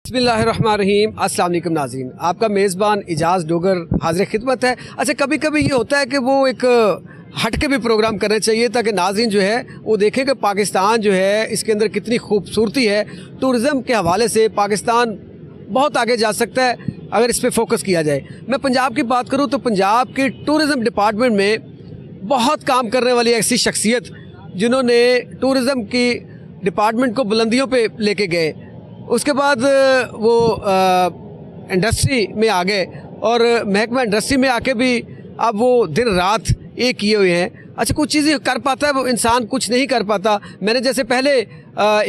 बिस्मिल्लाहिर्रहमानिर्रहीम। अस्सलाम वालेकुम नाज़रीन, आपका मेज़बान इजाज़ डोगर हाज़िर खिदमत है। अच्छा, कभी कभी ये होता है कि वो एक हट के भी प्रोग्राम करने चाहिए ताकि नाज़रीन जो है वो देखें कि पाकिस्तान जो है इसके अंदर कितनी खूबसूरती है। टूरिज़म के हवाले से पाकिस्तान बहुत आगे जा सकता है अगर इस पर फोकस किया जाए। मैं पंजाब की बात करूँ तो पंजाब के टूरिज़म डिपार्टमेंट में बहुत काम करने वाली ऐसी शख्सियत जिन्होंने टूरिज़म की डिपार्टमेंट को बुलंदियों पे लेके गए, उसके बाद वो इंडस्ट्री में आ गए और महकमा इंडस्ट्री में आके भी अब वो दिन रात एक किए हुए हैं। अच्छा, कुछ चीज़ें कर पाता है वो इंसान, कुछ नहीं कर पाता। मैंने जैसे पहले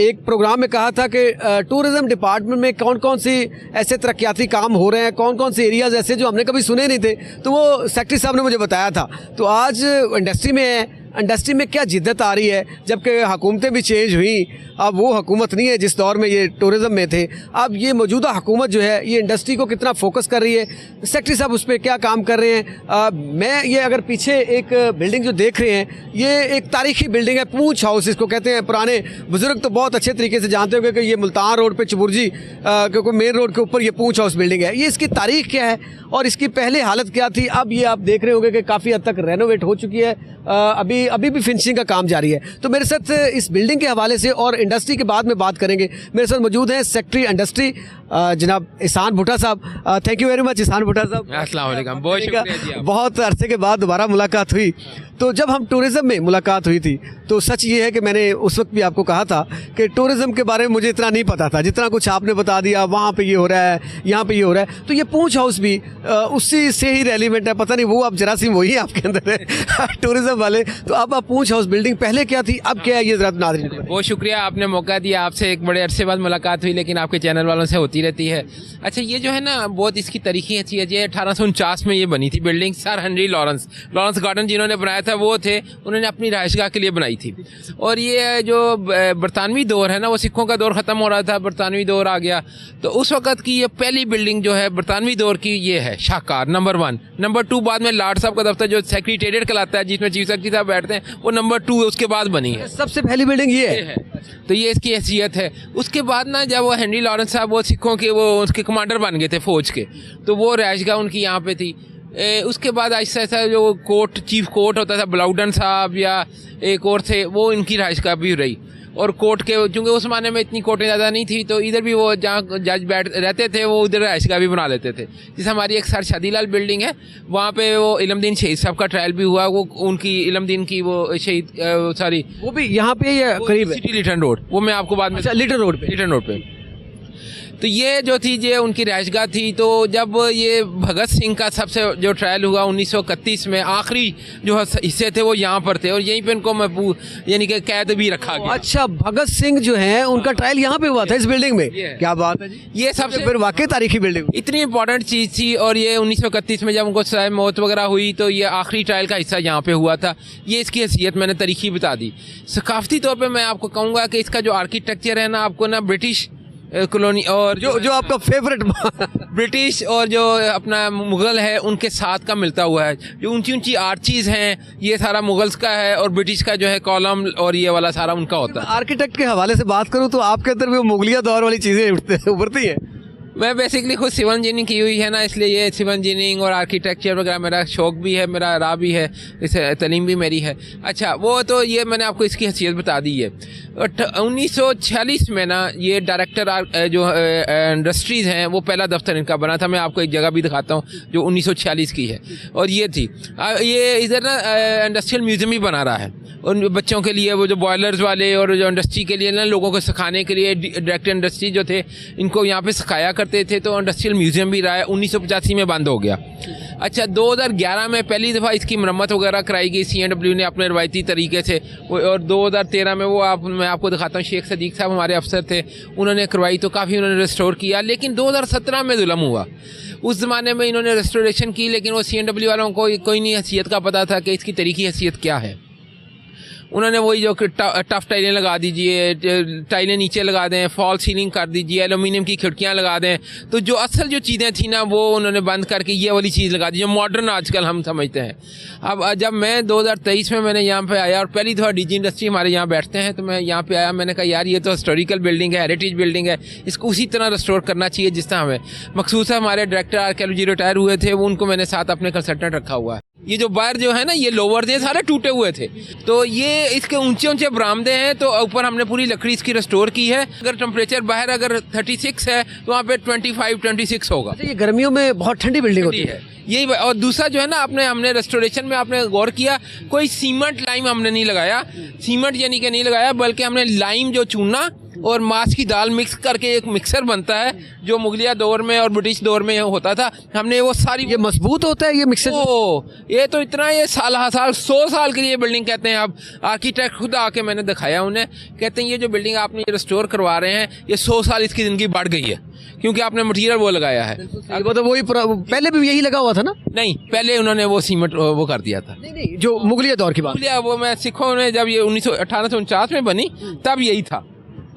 एक प्रोग्राम में कहा था कि टूरिज़म डिपार्टमेंट में कौन कौन सी ऐसे तरक्याती काम हो रहे हैं, कौन कौन से एरियाज़ ऐसे जो हमने कभी सुने नहीं थे, तो वो सेक्रेटरी साहब ने मुझे बताया था। तो आज इंडस्ट्री में है, इंडस्ट्री में क्या जिद्दत आ रही है, जबकि हुकूमतें भी चेंज हुई। अब वो हुकूमत नहीं है जिस दौर में ये टूरिज़म में थे। अब ये मौजूदा हुकूमत जो है ये इंडस्ट्री को कितना फोकस कर रही है, सेक्रेटरी साहब उस पर क्या काम कर रहे हैं। मैं ये अगर पीछे एक बिल्डिंग जो देख रहे हैं, ये एक तारीखी बिल्डिंग है, पूंछ हाउस इसको कहते हैं। पुराने बुजुर्ग तो बहुत अच्छे तरीके से जानते होंगे कि ये मुल्तान रोड पे चबुर्जी क्योंकि मेन रोड के ऊपर ये पूंछ हाउस बिल्डिंग है। ये इसकी तारीख क्या है और इसकी पहले हालत क्या थी। अब ये आप देख रहे होंगे कि काफ़ी हद तक रेनोवेट हो चुकी है। अभी भी फिनिशिंग का काम जारी है। तो मेरे साथ इस बिल्डिंग के हवाले से और इंडस्ट्री के बाद में बात करेंगे। मेरे साथ मौजूद हैं सेक्रेटरी इंडस्ट्री जनाब इहसान भुट्टा साहब। थैंक यू वेरी मच इहसान भुट्टा साहब। अस्सलाम वालेकुम, बहुत शुक्रिया जी। बहुत अरसे के बाद दोबारा मुलाकात हुई। तो जब हम टूरिज़म में मुलाकात हुई थी तो सच ये है कि मैंने उस वक्त भी आपको कहा था कि टूरिज़म के बारे में मुझे इतना नहीं पता था जितना कुछ आपने बता दिया। वहाँ पे ये हो रहा है, यहाँ पे ये हो रहा है। तो ये पूंछ हाउस भी उसी से ही रेलिवेंट है। पता नहीं वो अब जरासीम वही आपके अंदर है टूरिज़म वाले। तो अब आप पूंछ हाउस बिल्डिंग पहले क्या थी, अब क्या है, ये ज़रा नाज़रीन को। बहुत शुक्रिया, आपने मौका दिया। आपसे एक बड़े अरसे बाद मुलाकात हुई, लेकिन आपके चैनल वालों से होती रहती है। अच्छा, ये जो है ना बहुत इसकी तारीखी अच्छी है। ये 1849 में ये बनी थी building. Sir Henry Lawrence garden जिन्होंने बनाया था वो थे, उन्होंने अपनी रहायशगाह के लिए बनाई थी। और ये जो बरतानवी दौर है ना, वो सिखों का दौर ख़त्म हो रहा था, बरतानवी दौर आ गया। तो उस वक़्त की ये पहली बिल्डिंग जो है बरतानवी दौर की ये है शाहकार नंबर 1। नंबर 2 बाद में लॉर्ड साहब का दफ्तर जो सेक्रेटेरिएट कहलाता है, जिसमें चीफ सेक्रेटरी साहब बैठते हैं, वो नंबर 2 उसके बाद बनी है। सबसे पहली बिल्डिंग ये है। तो ये इसकी हैसियत है। उसके बाद ना जब वो हेनरी लॉरेंस साहब वो सिखों के वो उसके कमांडर बन गए थे फ़ौज के, तो वो रहायशगाह उनकी यहाँ पे थी। उसके बाद ऐसा ऐसा जो कोर्ट चीफ कोर्ट होता था, ब्लाउडन साहब या एक और थे, वो इनकी रहायशगाह भी रही। और कोर्ट के चूँकि उस ज़माने में इतनी कोर्टें ज़्यादा नहीं थी, तो इधर भी वो जहाँ जज बैठ रहते थे वो उधर रहायशगाह भी बना लेते थे। जैसे हमारी एक सर शादीलाल बिल्डिंग है, वहाँ पे वो इलमदीन शहीद साहब का ट्रायल भी हुआ। वो उनकी इलमदीन की वो शहीद सॉरी वो भी यहाँ पे ये करीब है, सिटी लिटन रोड, वो मैं आपको बाद में। अच्छा, लिटन रोड पे। तो ये जो थी ये उनकी रहायशगाह थी। तो जब ये भगत सिंह का सबसे जो ट्रायल हुआ 1931 में, आखिरी जो हिस्से थे वो यहाँ पर थे और यहीं पे उनको महबूब यानी कि कैद भी रखा गया। अच्छा, भगत सिंह जो हैं उनका ट्रायल यहाँ पे हुआ था, इस बिल्डिंग में। क्या बात है जी। ये सबसे फिर वाकई तारीखी बिल्डिंग, इतनी इंपॉर्टेंट चीज़ थी। और ये 1931 में जब उनको सज़ाए मौत वगैरह हुई तो ये आखिरी ट्रायल का हिस्सा यहाँ पे हुआ था। ये इसकी हैसियत मैंने तारीखी बता दी। सकाफती तौर पर मैं आपको कहूँगा कि इसका जो आर्किटेक्चर है ना, आपको ना ब्रिटिश कॉलोनी और जो आपका फेवरेट ब्रिटिश और जो अपना मुग़ल है उनके साथ का मिलता हुआ है। जो ऊंची ऊंची आर्चीज़ हैं ये सारा मुग़ल्स का है और ब्रिटिश का जो है कॉलम और ये वाला सारा उनका होता है। आर्किटेक्ट के हवाले से बात करूं तो आपके अंदर भी वो मुगलिया दौर वाली चीज़ें उभरती हैं। मैं बेसिकली खुद सिविल इंजीनियरिंग की हुई है ना, इसलिए ये सिविल इंजीनियरिंग और आर्किटेक्चर वगैरह मेरा शौक़ भी है, मेरा राह भी है, इसे तालीम भी मेरी है। अच्छा, वो तो ये मैंने आपको इसकी हैसियत बता दी है। 1946 में ना ये डायरेक्टर जो इंडस्ट्रीज़ हैं वो पहला दफ्तर इनका बना था। मैं आपको एक जगह भी दिखाता हूँ जो 1946 की है। और ये थी ये इधर ना इंडस्ट्रियल म्यूज़ियम भी बना रहा है उन बच्चों के लिए, वो जो बॉयलर्स वाले और जो इंडस्ट्री के लिए ना लोगों को सिखाने के लिए डायरेक्टर इंडस्ट्री जो थे इनको यहाँ पे सिखाया करते थे। तो इंडस्ट्रियल म्यूज़ियम भी रहा है, 1985 में बंद हो गया। अच्छा, 2011 में पहली दफ़ा इसकी मरम्मत वगैरह कराई गई C&W ने अपने रवायती तरीके से। और 2013 में वो मैं आपको दिखाता हूँ, शेख सदीक साहब हमारे अफसर थे, उन्होंने करवाई तो काफ़ी उन्होंने रिस्टोर किया। लेकिन 2017 में जुल्म हुआ। उस ज़माने में इन्होंने रेस्टोरेशन की, लेकिन वो C&W वालों को कोई नहीं हैसियत का पता था कि इसकी तरीकी हैसियत क्या है। उन्होंने वही जो टफ टाइलें लगा दीजिए, टाइलें नीचे लगा दें, फॉल सीलिंग कर दीजिए, एल्यूमिनियम की खिड़कियाँ लगा दें। तो जो असल जो चीज़ें थी ना वो उन्होंने बंद करके ये वाली चीज़ लगा दी जो मॉडर्न आजकल हम समझते हैं। अब जब मैं 2023 में मैंने यहाँ पे आया और पहली दफ़ा डीजी इंडस्ट्री हमारे यहाँ बैठते हैं, तो मैं यहाँ पे आया, मैंने कहा यार ये तो हिस्टोरिकल बिल्डिंग है, हेरिटेज बिल्डिंग है, इसको उसी तरह रिस्टोर करना चाहिए जिस तरह हमें। मखसूस हमारे डायरेक्टर आर्कियोलॉजी रिटायर हुए थे, वो उनको मैंने साथ अपने कंसल्टेंट रखा हुआ है। ये जो बाहर जो है ना ये लोअर थे सारे टूटे हुए थे, तो ये इसके ऊंचे ऊंचे बरामदे हैं, तो ऊपर हमने पूरी लकड़ी इसकी रिस्टोर की है। अगर टेम्परेचर बाहर अगर 36 है तो वहाँ पे 25-26 होगा। ये गर्मियों में बहुत ठंडी बिल्डिंग होती है यही। और दूसरा जो है ना हमने रेस्टोरेशन में आपने गौर किया, कोई सीमेंट लाइम हमने नहीं लगाया, सीमेंट यानी कि नहीं लगाया, बल्कि हमने लाइम जो चूना और मांस की दाल मिक्स करके एक मिक्सर बनता है जो मुगलिया दौर में और ब्रिटिश दौर में होता था, हमने वो सारी। ये मजबूत होता है ये मिक्सर? ये तो इतना, ये साल 100 साल के लिए बिल्डिंग कहते हैं। अब आर्किटेक्ट खुद आके मैंने दिखाया उन्हें, कहते हैं ये जो बिल्डिंग आपने रिस्टोर करवा रहे हैं ये 100 साल इसकी ज़िंदगी बढ़ गई है क्योंकि आपने मटीरियल वो लगाया है। वो तो वही पहले भी यही लगा हुआ था ना? नहीं, पहले उन्होंने वो सीमेंट वो कर दिया था। नहीं, जो मुगलिया दौर की बात, वो मैं सिखों ने जब ये 1849 में बनी तब यही था।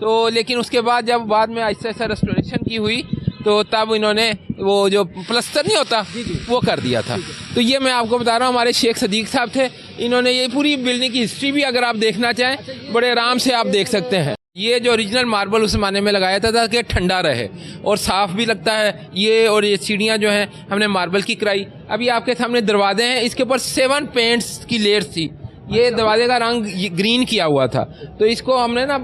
तो लेकिन उसके बाद जब बाद में आहिस्ता आहिस्ता रेस्टोरेशन की हुई तो तब इन्होंने वो जो प्लस्तर नहीं होता वो कर दिया था। तो ये मैं आपको बता रहा हूँ, हमारे शेख सदीक साहब थे, इन्होंने ये पूरी बिल्डिंग की हिस्ट्री भी अगर आप देखना चाहें बड़े आराम से आप देख सकते हैं। ये जो ओरिजिनल मार्बल उस ज़माने में लगाया था ताकि ठंडा रहे और साफ़ भी लगता है ये। और ये सीढ़ियाँ जो हैं हमने मार्बल की कराई। अभी आपके सामने दरवाजे हैं, इसके ऊपर 7 पेंट्स की लेयर्स थी। ये दरवाजे का रंग ग्रीन किया हुआ था, तो इसको हमने ना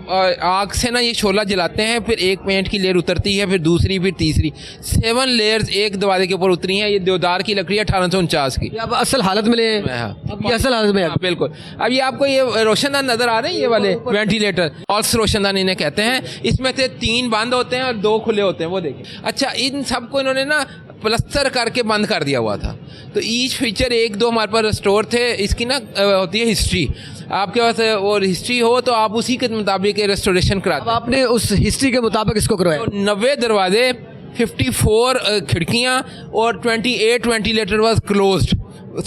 आग से ना ये शोला जलाते हैं, फिर एक पेंट की लेयर उतरती है, फिर दूसरी, फिर तीसरी, 7 लेयर्स एक दरवाजे के ऊपर उतरी हैं। ये देवदार की लकड़ी है 1849 की। अब असल हालत में ले, अब ये असल हालत में है। बिल्कुल। अब ये आपको ये रोशनदान नजर आ रहे हैं, ये वाले वेंटिलेटर फॉल्स रोशनदान इन्हें कहते हैं। इसमें से 3 बंद होते हैं और 2 खुले होते हैं, वो देखिए। अच्छा, इन सबको इन्होंने ना प्लस्तर करके बंद कर दिया हुआ था। तो ईच फीचर 1-2 हमारे पास स्टोर थे। इसकी ना होती है हिस्ट्री, आपके पास और हिस्ट्री हो तो आप उसी के मुताबिक रेस्टोरेशन कराते। अब आपने उस हिस्ट्री के मुताबिक इसको करवाया। 90 दरवाजे, 54 खिड़कियाँ और 28 वेंटिलेटर वाज क्लोज्ड,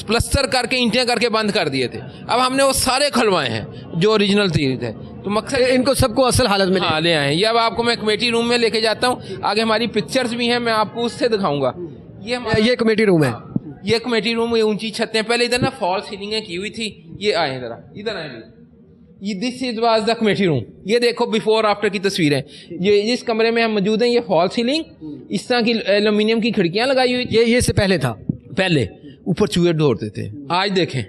प्लस्तर करके ईंटें करके बंद कर दिए थे। अब हमने वो सारे खुलवाए हैं जो ओरिजिनल थे। तो मकसद इनको सबको असल हालत में ले आए हैं। ये अब आपको मैं कमेटी रूम में लेके जाता हूँ, आगे हमारी पिक्चर्स भी हैं, मैं आपको उससे दिखाऊंगा। ये कमेटी रूम है, ये कमेटी रूम, ये ऊंची छतें, पहले इधर ना फॉल सीलिंगें की हुई थी। ये आए जरा, इधर आए, ये this is was the committee room. ये देखो बिफोर आफ्टर की तस्वीरें। ये जिस कमरे में हम मौजूद हैं ये फॉल सीलिंग, इस तरह की एल्यूमिनियम की खिड़कियां लगाई हुई। ये से पहले था, पहले ऊपर चूहे दौड़ते थे। आज देखें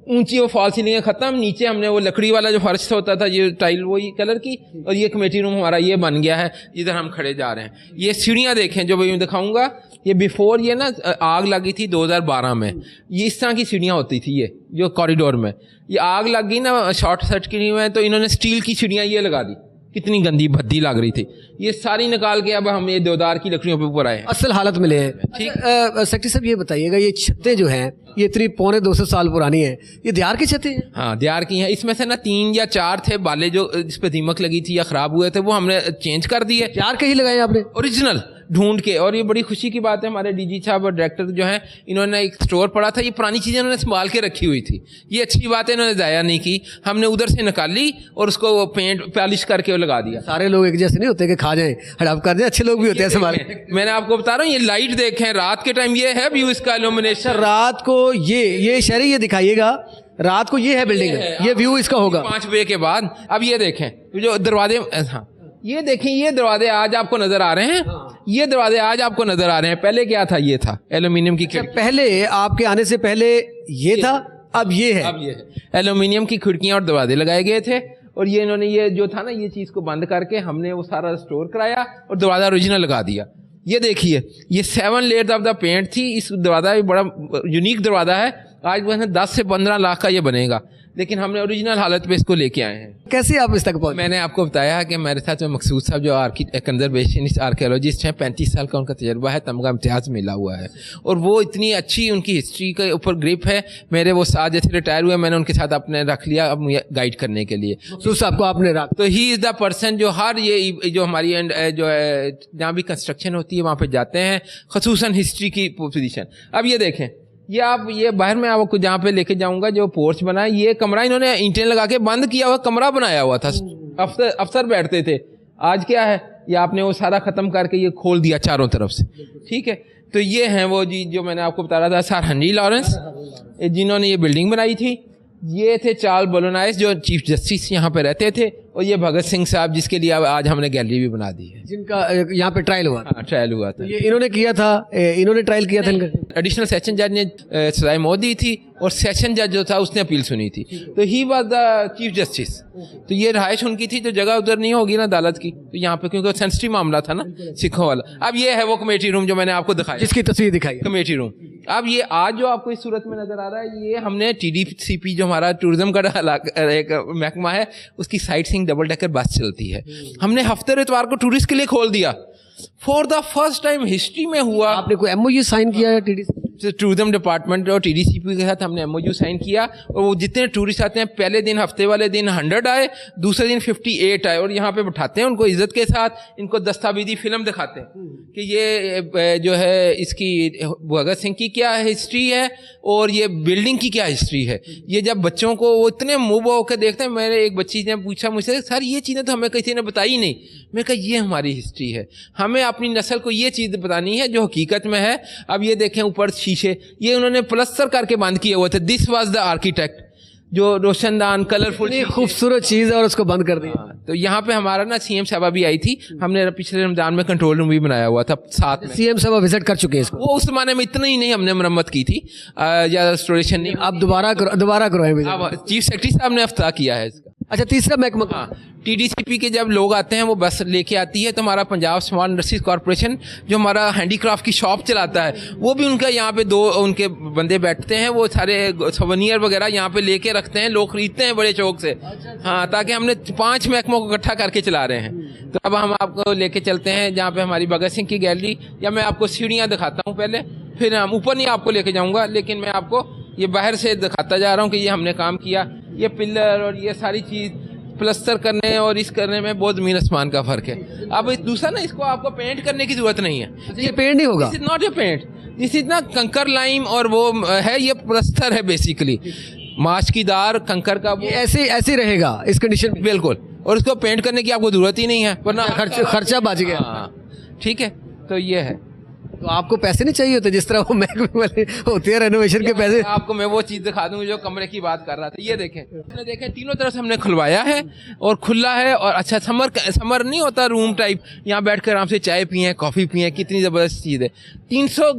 ऊंची वो फॉल सीलिंग खत्म, नीचे हमने वो लकड़ी वाला जो फर्श होता था ये टाइल वही कलर की, और ये कमेटी रूम हमारा ये बन गया है जिधर हम खड़े जा रहे हैं। ये सीढ़ियाँ देखें जो मैं दिखाऊंगा, ये बिफोर ये ना आग लगी थी 2012 में, ये इस तरह की सीढ़ियाँ होती थी। ये जो कॉरिडोर में ये आग लग गई ना शॉर्ट सर्किट में, तो इन्होंने स्टील की सीढ़ियाँ ये लगा दी, कितनी गंदी भद्दी लग रही थी। ये सारी निकाल के अब हम ये देवदार की लकड़ियों पे ऊपर आए हैं, असल हालत में ले हैं। ठीक। सेक्रेटरी साहब ये बताइएगा, ये छतें जो हैं ये 250 साल पुरानी है, ये दियार की छतें हैं? हाँ, दियार की हैं। इसमें से ना 3 या 4 थे बाले जो इस पे दीमक लगी थी या खराब हुए थे, वो हमने चेंज कर दिए। दियार के ही लगाए आपने ओरिजिनल ढूंढ के। और ये बड़ी खुशी की बात है, हमारे डीजी साहब और डायरेक्टर जो हैं इन्होंने एक स्टोर पड़ा था, ये पुरानी चीज़ें इन्होंने संभाल के रखी हुई थी। ये अच्छी बात है, इन्होंने ज़ाया नहीं की, हमने उधर से निकाली और उसको पेंट पॉलिश करके वो लगा दिया। सारे लोग एक जैसे नहीं होते कि खा जाएं हड़प कर दें, अच्छे लोग भी होते हैं संभाल। मैंने आपको बता रहा हूँ, ये लाइट देखें रात के टाइम, ये है व्यू इसका इल्यूमिनेशन। रात को ये शहरी ये दिखाइएगा, रात को ये है बिल्डिंग, ये व्यू इसका होगा 5 बजे के बाद। अब ये देखें जो दरवाजे, हाँ ये देखें, ये दरवाजे आज आपको नजर आ रहे हैं। ये दरवाजे आज आपको नजर आ रहे हैं, पहले क्या था? ये था एल्यूमिनियम की खिड़की। पहले आपके आने से पहले ये था, अब ये है। अब ये है एल्यूमिनियम की खिड़कियां और दरवाजे लगाए गए थे, और ये इन्होंने ये जो था ना ये चीज को बंद करके हमने वो सारा स्टोर कराया और दरवाजा ओरिजिनल लगा दिया। ये देखिए, ये 7 लेयर्स ऑफ द पेंट थी। इस दरवाजा भी बड़ा यूनिक दरवाजा है, आज बस 10 से 15 लाख का ये बनेगा, लेकिन हमने ओरिजिनल हालत में इसको लेके आए हैं। कैसे आप इस तक पहुंचे? मैंने आपको बताया कि मेरे साथ में मकसूद साहब जो कंजर्वेशनिस्ट आर्कियोलॉजिस्ट हैं, 35 साल का उनका तजर्बा है, तमगा इम्तियाज़ मिला हुआ है, और वो इतनी अच्छी उनकी हिस्ट्री के ऊपर ग्रिप है। मेरे वो साथ जैसे रिटायर हुए, मैंने उनके साथ अपने रख लिया अब गाइड करने के लिए। मकसूद साहब को आपने रख, तो ही इज़ द पर्सन जो हर ये जो हमारी जो है जहाँ भी कंस्ट्रक्शन होती है वहाँ पर जाते हैं, खसूसन हिस्ट्री की पोजीशन। अब ये देखें, یہ آپ یہ باہر میں آپ کو جہاں پہ لے کے جاؤں گا جو پورچ بنا ہے, یہ کمرہ انہوں نے اینٹیں لگا کے بند کیا ہوا کمرہ بنایا ہوا تھا, افسر بیٹھتے تھے. آج کیا ہے, یہ آپ نے وہ سارا ختم کر کے یہ کھول دیا چاروں طرف سے. ٹھیک ہے, تو یہ ہیں وہ جی جو میں نے آپ کو بتا رہا تھا, سر ہنری لارنس جنہوں نے یہ بلڈنگ بنائی تھی. یہ تھے چارلس بولونائز جو چیف جسٹس یہاں پہ رہتے تھے, اور یہ بھگت سنگھ صاحب جس کے لیے آج ہم نے گیلری بھی بنا دی ہے, جن کا یہاں پہ ٹرائل ہوا. ہاں ٹرائل ہوا تھا. یہ انہوں نے کیا تھا, انہوں نے ٹرائل کیا تھا ان کا. ایڈیشنل سیشن جج نے سزائے موت دی تھی, اور سیشن جج جو تھا اس نے اپیل سنی تھی, تو he was the chief justice. تو یہ رہائش ان کی تھی, جو جگہ ادھر نہیں ہوگی نا عدالت کی, تو یہاں پہ کیونکہ سینسٹیو معاملہ تھا نا سکھوں والا. اب یہ ہے وہ کمیٹی روم جو میں نے آپ کو دکھایا, جس کی تصویر دکھائی, کمیٹی روم. اب یہ آج جو آپ کو اس صورت میں نظر آ رہا ہے, یہ ہم نے ٹی ڈی سی پی جو ہمارا ٹوریزم کا ایک محکمہ ہے, اس کی سائٹ سینگ ڈبل ڈیکر بس چلتی ہے. ہم نے ہفتے اتوار کو ٹورسٹ کے لیے کھول دیا. For the first time history میں ہوا. آپ نے کوئی ایم او یو سائن کیا ہے T D C? Tourism department اور ٹی ڈی سی پی کے ساتھ ہم نے ایم او یو سائن کیا, اور وہ جتنے ٹورسٹ آتے ہیں, پہلے دن ہفتے والے دن 100 آئے, دوسرے دن 58 آئے, اور یہاں پہ بٹھاتے ہیں ان کو عزت کے ساتھ, ان کو دستاویزی فلم دکھاتے ہیں کہ یہ جو ہے اس کی بھگت سنگھ کی کیا ہسٹری ہے اور یہ بلڈنگ کی کیا ہسٹری ہے. یہ جب بچوں کو وہ اتنے موو ہو کے دیکھتے ہیں, میرے ایک بچی نے پوچھا مجھ سے, سر یہ چیزیں تو ہمیں کسی نے بتائی نہیں. میں کہا یہ ہماری ہسٹری ہے, ہمیں اپنی نسل کو یہ چیز بتانی ہے جو حقیقت میں ہے. اب یہ دیکھیں اوپر شیشے, یہ انہوں نے پلستر کر کے بند کیے ہوئے تھے. دس واز دا آرکیٹیکٹ, جو روشن دان کلرفل خوبصورت چیز ہے, اور اس کو بند کر دیا. تو یہاں پہ ہمارا نا سی ایم صاحبہ بھی آئی تھی, ہم نے پچھلے رمضان میں کنٹرول روم بھی بنایا ہوا تھا ساتھ میں. سی ایم صاحبہ وزٹ کر چکے ہیں اس کو. وہ اس زمانے میں اتنا ہی نہیں ہم نے مرمت کی تھی, زیادہ ریسٹوریشن نہیں. آپ دوبارہ کروائیں. چیف سیکرٹری صاحب نے افتتاح کیا ہے اس کا. اچھا, تیسرا محکمہ. ہاں, ٹی ڈی سی پی کے جب لوگ آتے ہیں وہ بس لے کے آتی ہے, تو ہمارا پنجاب اسمال انڈسٹریز کارپوریشن جو ہمارا ہینڈی کرافٹ کی شاپ چلاتا ہے, وہ بھی ان کا یہاں پہ 2 ان کے بندے بیٹھتے ہیں, وہ سارے سوونیئر وغیرہ یہاں پہ لے کے رکھتے ہیں, لوگ خریدتے ہیں بڑے شوق سے. ہاں, تاکہ ہم نے 5 محکموں کو اکٹھا کر کے چلا رہے ہیں. تو اب ہم آپ کو لے کے چلتے ہیں جہاں پہ ہماری بھگت سنگھ کی گیلری, یا میں آپ کو سیڑھیاں دکھاتا ہوں پہلے, پھر ہم اوپر نہیں آپ کو لے کے جاؤں گا, لیکن میں آپ کو یہ باہر سے دکھاتا جا رہا ہوں کہ یہ ہم نے کام کیا. یہ پلر اور یہ ساری چیز پلستر کرنے اور اس کرنے میں بہت زمین آسمان کا فرق ہے. اب دوسرا نا, اس کو آپ کو پینٹ کرنے کی ضرورت نہیں ہے. یہ پینٹ نہیں ہوگا, ناٹ اے پینٹ, جس اتنا کنکر لائم اور وہ ہے, یہ پلستر ہے بیسیکلی, ماچ کی دار کنکر کا, ایسے رہے گا اس کنڈیشن. بالکل, اور اس کو پینٹ کرنے کی آپ کو ضرورت ہی نہیں ہے, ورنہ خرچہ بچ گیا. ٹھیک ہے, تو یہ ہے. تو آپ کو پیسے نہیں چاہیے ہوتے جس طرح وہ محکمے والے ہوتے ہیں رینوویشن کے پیسے. آپ کو میں وہ چیز دکھا دوں جو کمرے کی بات کر رہا تھا. یہ دیکھیں, آپ نے دیکھیں تینوں طرف سے ہم نے کھلوایا ہے اور کھلا ہے. اور اچھا سمر نہیں ہوتا روم ٹائپ, یہاں بیٹھ کر آرام سے چائے پئیں, کافی پئیں, کتنی زبردست چیز ہے. 300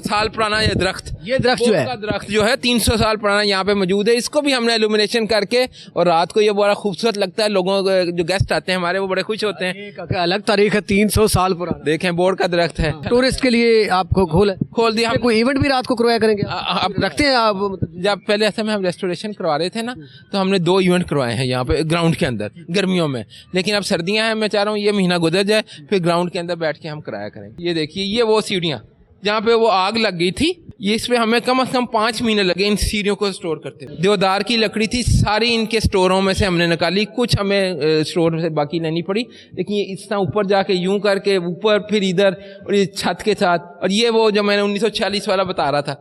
سال پرانا یہ درخت جو ہے 300 سال پرانا یہاں پہ موجود ہے. اس کو بھی ہم نے ایلومینیشن کر کے, اور رات کو یہ بڑا خوبصورت لگتا ہے, لوگوں جو گیسٹ آتے ہیں ہمارے وہ بڑے خوش ہوتے ہیں. الگ تاریخ ہے, 300 سال پرانا. دیکھیں بورڈ کا درخت ہے. ٹورسٹ کے لیے آپ کو کھول دیا. کوئی ایونٹ بھی رات کو کروایا کریں گے آپ رکھتے ہیں آپ؟ جب پہلے ایسے میں ہم ریسٹوریشن کروا رہے تھے نا, تو ہم نے 2 ایونٹ کروائے ہیں یہاں پہ گراؤنڈ کے اندر گرمیوں میں, لیکن اب سردیاں ہیں, میں چاہ رہا ہوں یہ مہینہ گزر جائے پھر گراؤنڈ کے اندر بیٹھ کے ہم کرایا کریں. یہ دیکھیے, یہ وہ سیڑھیاں جہاں پہ وہ آگ لگ گئی تھی, یہ اس پہ ہمیں کم از کم 5 مہینے لگے ان سیڑھیوں کو سٹور کرتے. دیودار کی لکڑی تھی, ساری ان کے سٹوروں میں سے ہم نے نکالی, کچھ ہمیں سٹور سے باقی لینی پڑی, لیکن یہ اس طرح اوپر جا کے یوں کر کے اوپر, پھر ادھر, اور یہ چھت کے ساتھ. اور یہ وہ جو میں نے 1946 والا بتا رہا تھا,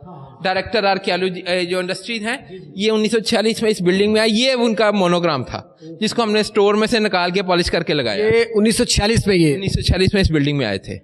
ڈائریکٹر آرکیالوجی جو انڈسٹریز ہیں, یہ 1946 میں اس بلڈنگ میں آئی. یہ ان کا مونوگرام تھا جس کو ہم نے سٹور میں سے نکال کے پالش کر کے لگایا. یہ 1946 میں, یہ 1946 میں اس بلڈنگ میں آئے تھے.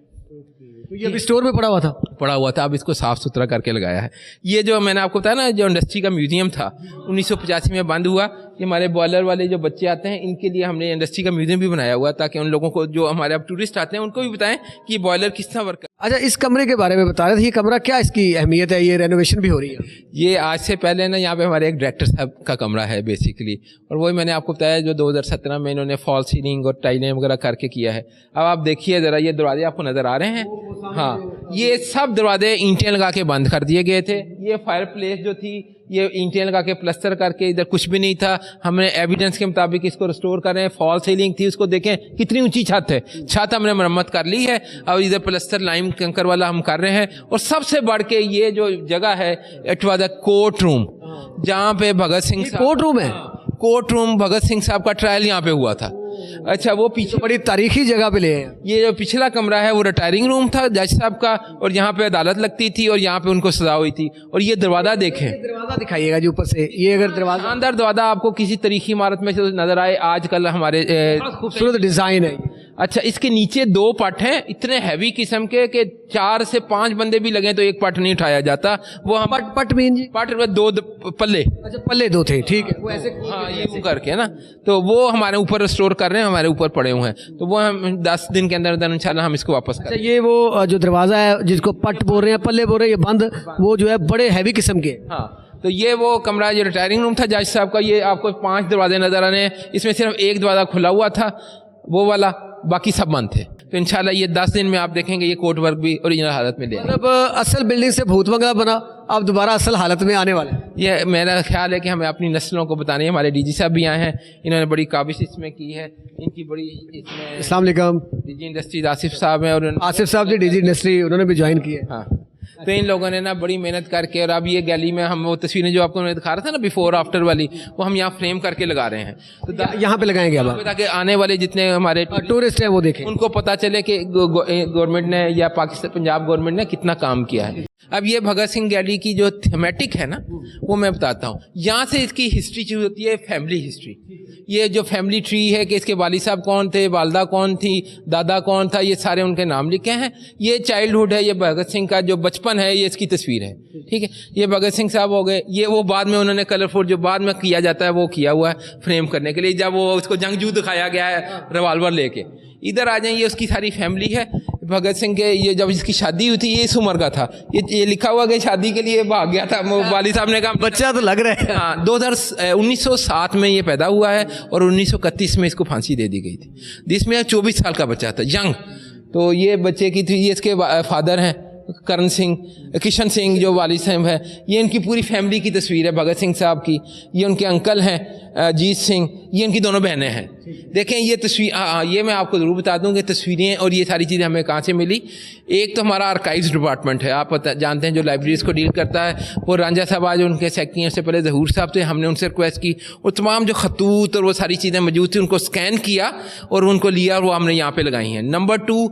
یہ ابھی اسٹور میں پڑا ہوا تھا. اب اس کو صاف ستھرا کر کے لگایا ہے. یہ جو میں نے آپ کو بتایا نا, جو انڈسٹری کا میوزیم تھا 1985 میں بند ہوا, یہ ہمارے بوائلر والے جو بچے آتے ہیں ان کے لیے ہم نے انڈسٹری کا میوزیم بھی بنایا ہوا, تاکہ ان لوگوں کو جو ہمارے اب ٹورسٹ آتے ہیں ان کو بھی بتائیں کہ یہ بوائلر کس طرح ورک. اچھا, اس کمرے کے بارے میں بتا رہے تھے, یہ کمرہ کیا اس کی اہمیت ہے؟ یہ رینوویشن بھی ہو رہی ہے. یہ آج سے پہلے نا یہاں پہ ہمارے ایک ڈائریکٹر صاحب کا کمرہ ہے بیسیکلی, اور وہی میں نے آپ کو بتایا جو 2017 میں انہوں نے فال سیلنگ اور ٹائلیں وغیرہ کر کے کیا ہے. اب آپ دیکھیے ذرا, یہ دروازے آپ کو نظر آ رہے ہیں. ہاں, یہ سب دروازے اینٹیں لگا کے بند کر دیے گئے تھے. یہ فائر پلیس جو تھی یہ اینٹیں لگا کے پلستر کر کے, ادھر کچھ بھی نہیں تھا. ہم نے ایویڈنس کے مطابق اس کو ریسٹور کر رہے ہیں. فال سیلنگ تھی, اس کو دیکھیں کتنی اونچی چھت ہے, چھت ہم نے مرمت کر لی ہے. اور ادھر پلستر لائم کنکر والا ہم کر رہے ہیں. اور سب سے بڑھ کے یہ جو جگہ ہے, اٹ واز اے کورٹ روم, جہاں پہ بھگت سنگھ کورٹ روم ہے. کورٹ روم بھگت سنگھ صاحب کا ٹرائل یہاں پہ ہوا تھا. अच्छा वो पीछे बड़ी तारीखी जगह पे ले हैं। ये जो पिछला कमरा है वो रिटायरिंग रूम था जज साहब का, और यहाँ पे अदालत लगती थी और यहाँ पे उनको सजा हुई थी। और ये दरवाज़ा देखें, दरवाजा दिखाइएगा जी ऊपर से, ये अगर दरवाजा शानदार दरवाज़ा आपको किसी तरीकी इमारत में से नजर आए आजकल हमारे खूबसूरत डिजाइन है। अच्छा इसके नीचे 2 पट हैं इतने हैवी किस्म के कि 4 से 5 बंदे भी लगे तो एक पट नहीं उठाया जाता। वो हम पट मीन जी, पट 2 पल्ले, अच्छा पल्ले 2 थे, ठीक है, वो ऐसे हाँ ये वो करके ना, तो वो हमारे ऊपर स्टोर कर रहे हैं, हमारे ऊपर पड़े हुए हैं, तो वो हम 10 दिन के अंदर अंदर इंशाल्लाह हम इसको वापस अच्छा ये वो जो दरवाजा है जिसको पट बोल रहे हैं, पल्ले बोल रहे हैं, ये बंद वो जो है बड़े हैवी किस्म के। हाँ तो ये वो कमरा जो रिटायरिंग रूम था जज साहब का, ये आपको 5 दरवाजे नजर आ रहे हैं, इसमें सिर्फ एक दरवाजा खुला हुआ था वो वाला, बाकी सब बंद थे। तो इंशाल्लाह ये 10 दिन में आप देखेंगे ये कोर्ट वर्क भी ओरिजिनल हालत में ले आएंगे। मतलब असल बिल्डिंग से भूत बंगला बना, अब दोबारा असल हालत में आने वाला है। ये मेरा ख्याल है कि हमें अपनी नस्लों को बतानी है। हमारे डीजी साहब भी आए हैं, इन्होंने बड़ी काबिश इसमें की है, इनकी बड़ी इसमें अस्सलाम वालेकुम, डीजी इंडस्ट्रीज आसिफ साहब हैं, और आसिफ साहब जी डीजी इंडस्ट्री उन्होंने भी ज्वाइन किया है। हाँ तो इन लोगों ने ना बड़ी मेहनत करके, और अब ये गैलरी में हम वो तस्वीरें जो आपको दिखा रहा था ना बिफोर आफ्टर वाली, वो हम यहाँ फ्रेम करके लगा रहे हैं, तो यहाँ पे लगाएंगे अब ताकि आने वाले जितने हमारे टूरिस्ट हैं वो देखें, उनको पता चले कि गवर्नमेंट ने या पाकिस्तान पंजाब गवर्नमेंट ने कितना काम किया है। अब ये भगत सिंह गैलरी की जो थीमेटिक है ना वो मैं बताता हूँ। यहाँ से इसकी हिस्ट्री शुरू होती है, फैमिली हिस्ट्री। ये जो फैमिली ट्री है कि इसके वालिद साहब कौन थे, वालदा कौन थी, दादा कौन था, ये सारे उनके नाम लिखे हैं। ये चाइल्डहुड है, ये भगत सिंह का जो बचपन है ये इसकी तस्वीर है, ठीक है। ये भगत सिंह साहब हो गए, ये वो बाद में उन्होंने कलरफुल जो बाद में किया जाता है वो किया हुआ है फ्रेम करने के लिए, जब वो उसको जंगजू दिखाया गया है रिवाल्वर लेके। इधर आ जाए, ये उसकी सारी फैमिली है भगत सिंह के। ये जब इसकी शादी हुई थी ये इस उम्र का था, ये लिखा हुआ कि शादी के लिए भाग गया था, वाली साहब ने कहा बच्चा तो लग रहा है। हाँ 1907 में ये पैदा हुआ है और 1931 में इसको फांसी दे दी गई थी, जिसमें 24 साल का बच्चा था, यंग। तो ये बच्चे की थी, ये इसके फादर हैं करण सिंह, किशन सिंह जो वालिद साहब है। ये इनकी पूरी फैमिली की तस्वीर है भगत सिंह साहब की। ये उनके अंकल हैं जीत सिंह, ये इनकी दोनों बहनें हैं। देखें ये तस्वीर, ये मैं आपको ज़रूर बता दूं कि तस्वीरें और ये सारी चीज़ें हमें कहाँ से मिली। एक तो हमारा आर्काइव्स डिपार्टमेंट है, आप जानते हैं जो लाइब्रेरीज को डील करता है, वो रांझा साहब आज उनके सेक्रेटरी हैं, उससे पहले ज़हूर साहब थे। हमने उनसे रिक्वेस्ट की और तमाम जो खतूत और वो सारी चीज़ें मौजूद थी उनको स्कैन किया और उनको लिया और वो हमने यहाँ पर लगाई हैं। नंबर 2,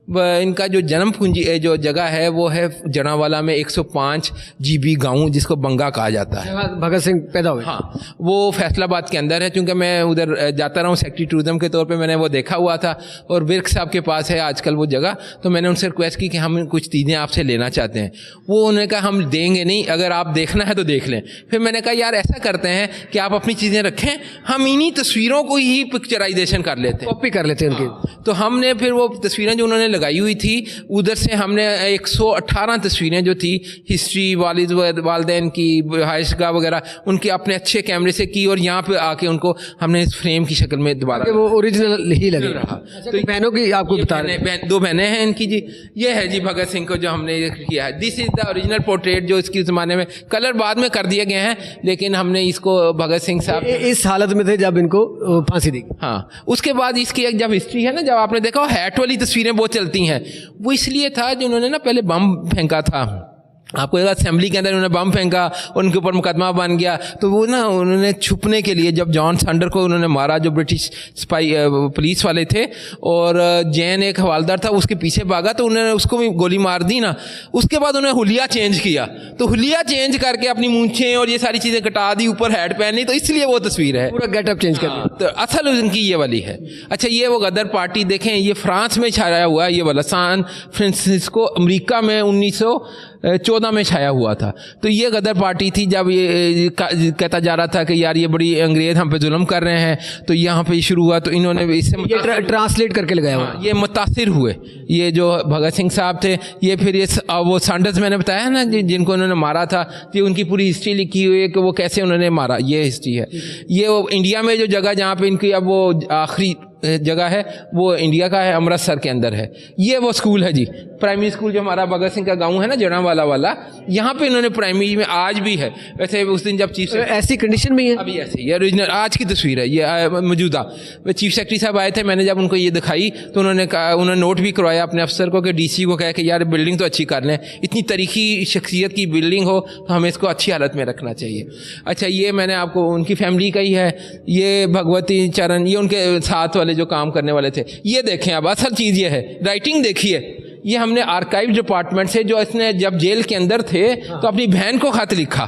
इनका जो जन्म पूंजी जो जगह है वो है जनावाला में 105 GB गांव, जिसको बंगा कहा जाता है। भगत सिंह पैदा हुए, हाँ वो फैसलाबाद के अंदर है। क्योंकि मैं उधर जाता रहा हूँ सेक्रेटरी टूरिज्म के तौर पे, मैंने वो देखा हुआ था और विर्क साहब के पास है आजकल वो जगह। तो मैंने उनसे रिक्वेस्ट की कि हम कुछ चीज़ें आपसे लेना चाहते हैं। वो उन्होंने कहा हम देंगे नहीं, अगर आप देखना है तो देख लें। फिर मैंने कहा यार ऐसा करते हैं कि आप अपनी चीज़ें रखें, हम इन्हीं तस्वीरों को ही पिक्चराइजेशन कर लेते हैं, कॉपी कर लेते हैं उनकी। तो हमने फिर वो तस्वीरें जो उन्होंने लगाई हुई थी उधर से हमने 118 तस्वीरें जो थी हिस्ट्री, वालिद वालदैन की, हाइशगाह वगैरह, उनकी अपने अच्छे कैमरे से की और यहाँ पे आके उनको हमने इस फ्रेम की शक्ल में दोबारा वो ओरिजिनल ही लगे रहा। तो बहनों की आपको बता रहे हैं, 2 बहनें हैं इनकी जी। ये है जी भगत सिंह को जो हमने किया है, this is the original portrait. जो इसके ज़माने में कलर बाद में कर दिए गए हैं, लेकिन हमने इसको भगत सिंह साहब इस हालत में थे जब इनको फांसी दी। हाँ उसके बाद इसकी एक जब हिस्ट्री है ना, जब आपने देखा हैट वाली तस्वीरें बहुत चलती हैं, वो इसलिए था जो उन्होंने ना पहले बम फेंका था। आपको एक असेंबली के अंदर उन्होंने बम फेंका, उनके ऊपर मुकदमा बन गया। तो वो ना उन्होंने छुपने के लिए, जब जॉन सैंडर को उन्होंने मारा जो ब्रिटिश स्पाई पुलिस वाले थे, और जैन एक हवालदार था उसके पीछे भागा, तो उन्होंने उसको भी गोली मार दी ना। उसके बाद उन्होंने हुलिया चेंज किया, तो हुलिया चेंज करके अपनी मूंछें और ये सारी चीज़ें कटा दी, ऊपर हैट पहनी, तो इसलिए वो तस्वीर है, पूरा गेटअप चेंज कर दिया। तो असल उनकी ये वाली है। अच्छा ये वो गदर पार्टी देखें, ये फ्रांस में छाया हुआ है, ये वाला सान फ्रांसिस्को अमेरिका में 1914 में छाया हुआ था। तो ये गदर पार्टी थी, जब ये कहता जा रहा था कि यार ये बड़ी अंग्रेज हम पे जुल्म कर रहे हैं, तो यहाँ पे शुरू हुआ। तो इन्होंने इससे ट्रांसलेट करके लगाया हुआ, ये मुतासिर हुए ये जो भगत सिंह साहब थे। ये फिर ये वो सैंडर्स मैंने बताया ना जिनको उन्होंने मारा था, ये उनकी पूरी हिस्ट्री लिखी हुई है कि वो कैसे उन्होंने मारा, ये हिस्ट्री है। ये वो इंडिया में जो जगह जहाँ पे इनकी अब वो आखिरी जगह है वो इंडिया का है, अमृतसर के अंदर है। ये वो स्कूल है जी, प्राइमरी स्कूल जो हमारा भगत सिंह का गांव है ना जड़ावाला वाला, यहाँ पे इन्होंने प्राइमरी में आज भी है। वैसे उस दिन जब चीफ ऐसी कंडीशन में है अभी ऐसे, ये ओरिजिनल आज की तस्वीर है ये मौजूदा। चीफ सेक्रेटरी साहब आए थे, मैंने जब उनको ये दिखाई तो उन्होंने कहा, उन्होंने नोट भी करवाया अपने अफसर को कि डीसी को कहा कि यार बिल्डिंग तो अच्छी कर लें, इतनी तारीखी शख्सियत की बिल्डिंग हो तो हमें इसको अच्छी हालत में रखना चाहिए। अच्छा ये मैंने आपको उनकी फैमिली का ही है, ये भगवती चरण, ये उनके साथ वाले والے جو کام کرنے والے تھے. یہ دیکھیں اب اصل چیز یہ ہے, رائٹنگ دیکھیے, یہ ہم نے آرکائیو ڈپارٹمنٹ سے, جو اس نے جب جیل کے اندر تھے تو اپنی بہن کو خط لکھا,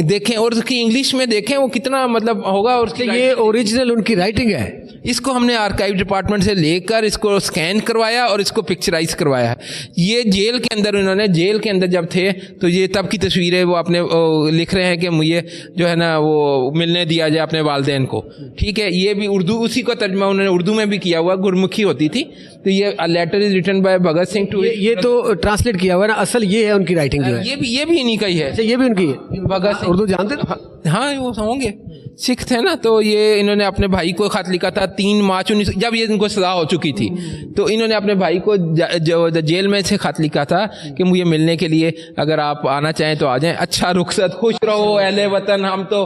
دیکھیں, اور اس کی انگلش میں دیکھیں وہ کتنا مطلب ہوگا. اور یہ اوریجنل ان کی رائٹنگ ہے. اس کو ہم نے آرکائیو ڈپارٹمنٹ سے لے کر اس کو اسکین کروایا اور اس کو پکچرائز کروایا. یہ جیل کے اندر, انہوں نے جیل کے اندر جب تھے تو یہ تب کی تصویر ہے. وہ اپنے لکھ رہے ہیں کہ مجھے جو ہے نا وہ ملنے دیا جائے اپنے والدین کو, ٹھیک ہے. یہ بھی اردو, اسی کو ترجمہ انہوں نے اردو میں بھی کیا ہوا, گرمکھی ہوتی تھی. تو یہ letter is written by Bhagat Singh to, یہ تو ٹرانسلیٹ کیا ہوا ہے نا, اصل یہ ہے ان کی رائٹنگ جو ہے. یہ بھی انہی کا ہی ہے. یہ بھی ان کی ہے. بھگت سنگھ اردو جانتے تھے؟ ہاں وہ ہوں گے, سکھ تھے نا. تو یہ انہوں نے اپنے بھائی کو خط لکھا تھا 3 مارچ 19, جب یہ ان کو سزا ہو چکی تھی, تو انہوں نے اپنے بھائی کو جیل میں سے خط لکھا تھا کہ مجھے ملنے کے لیے اگر آپ آنا چاہیں تو آ جائیں, اچھا رخصت, خوش رہو اہل وطن, ہم تو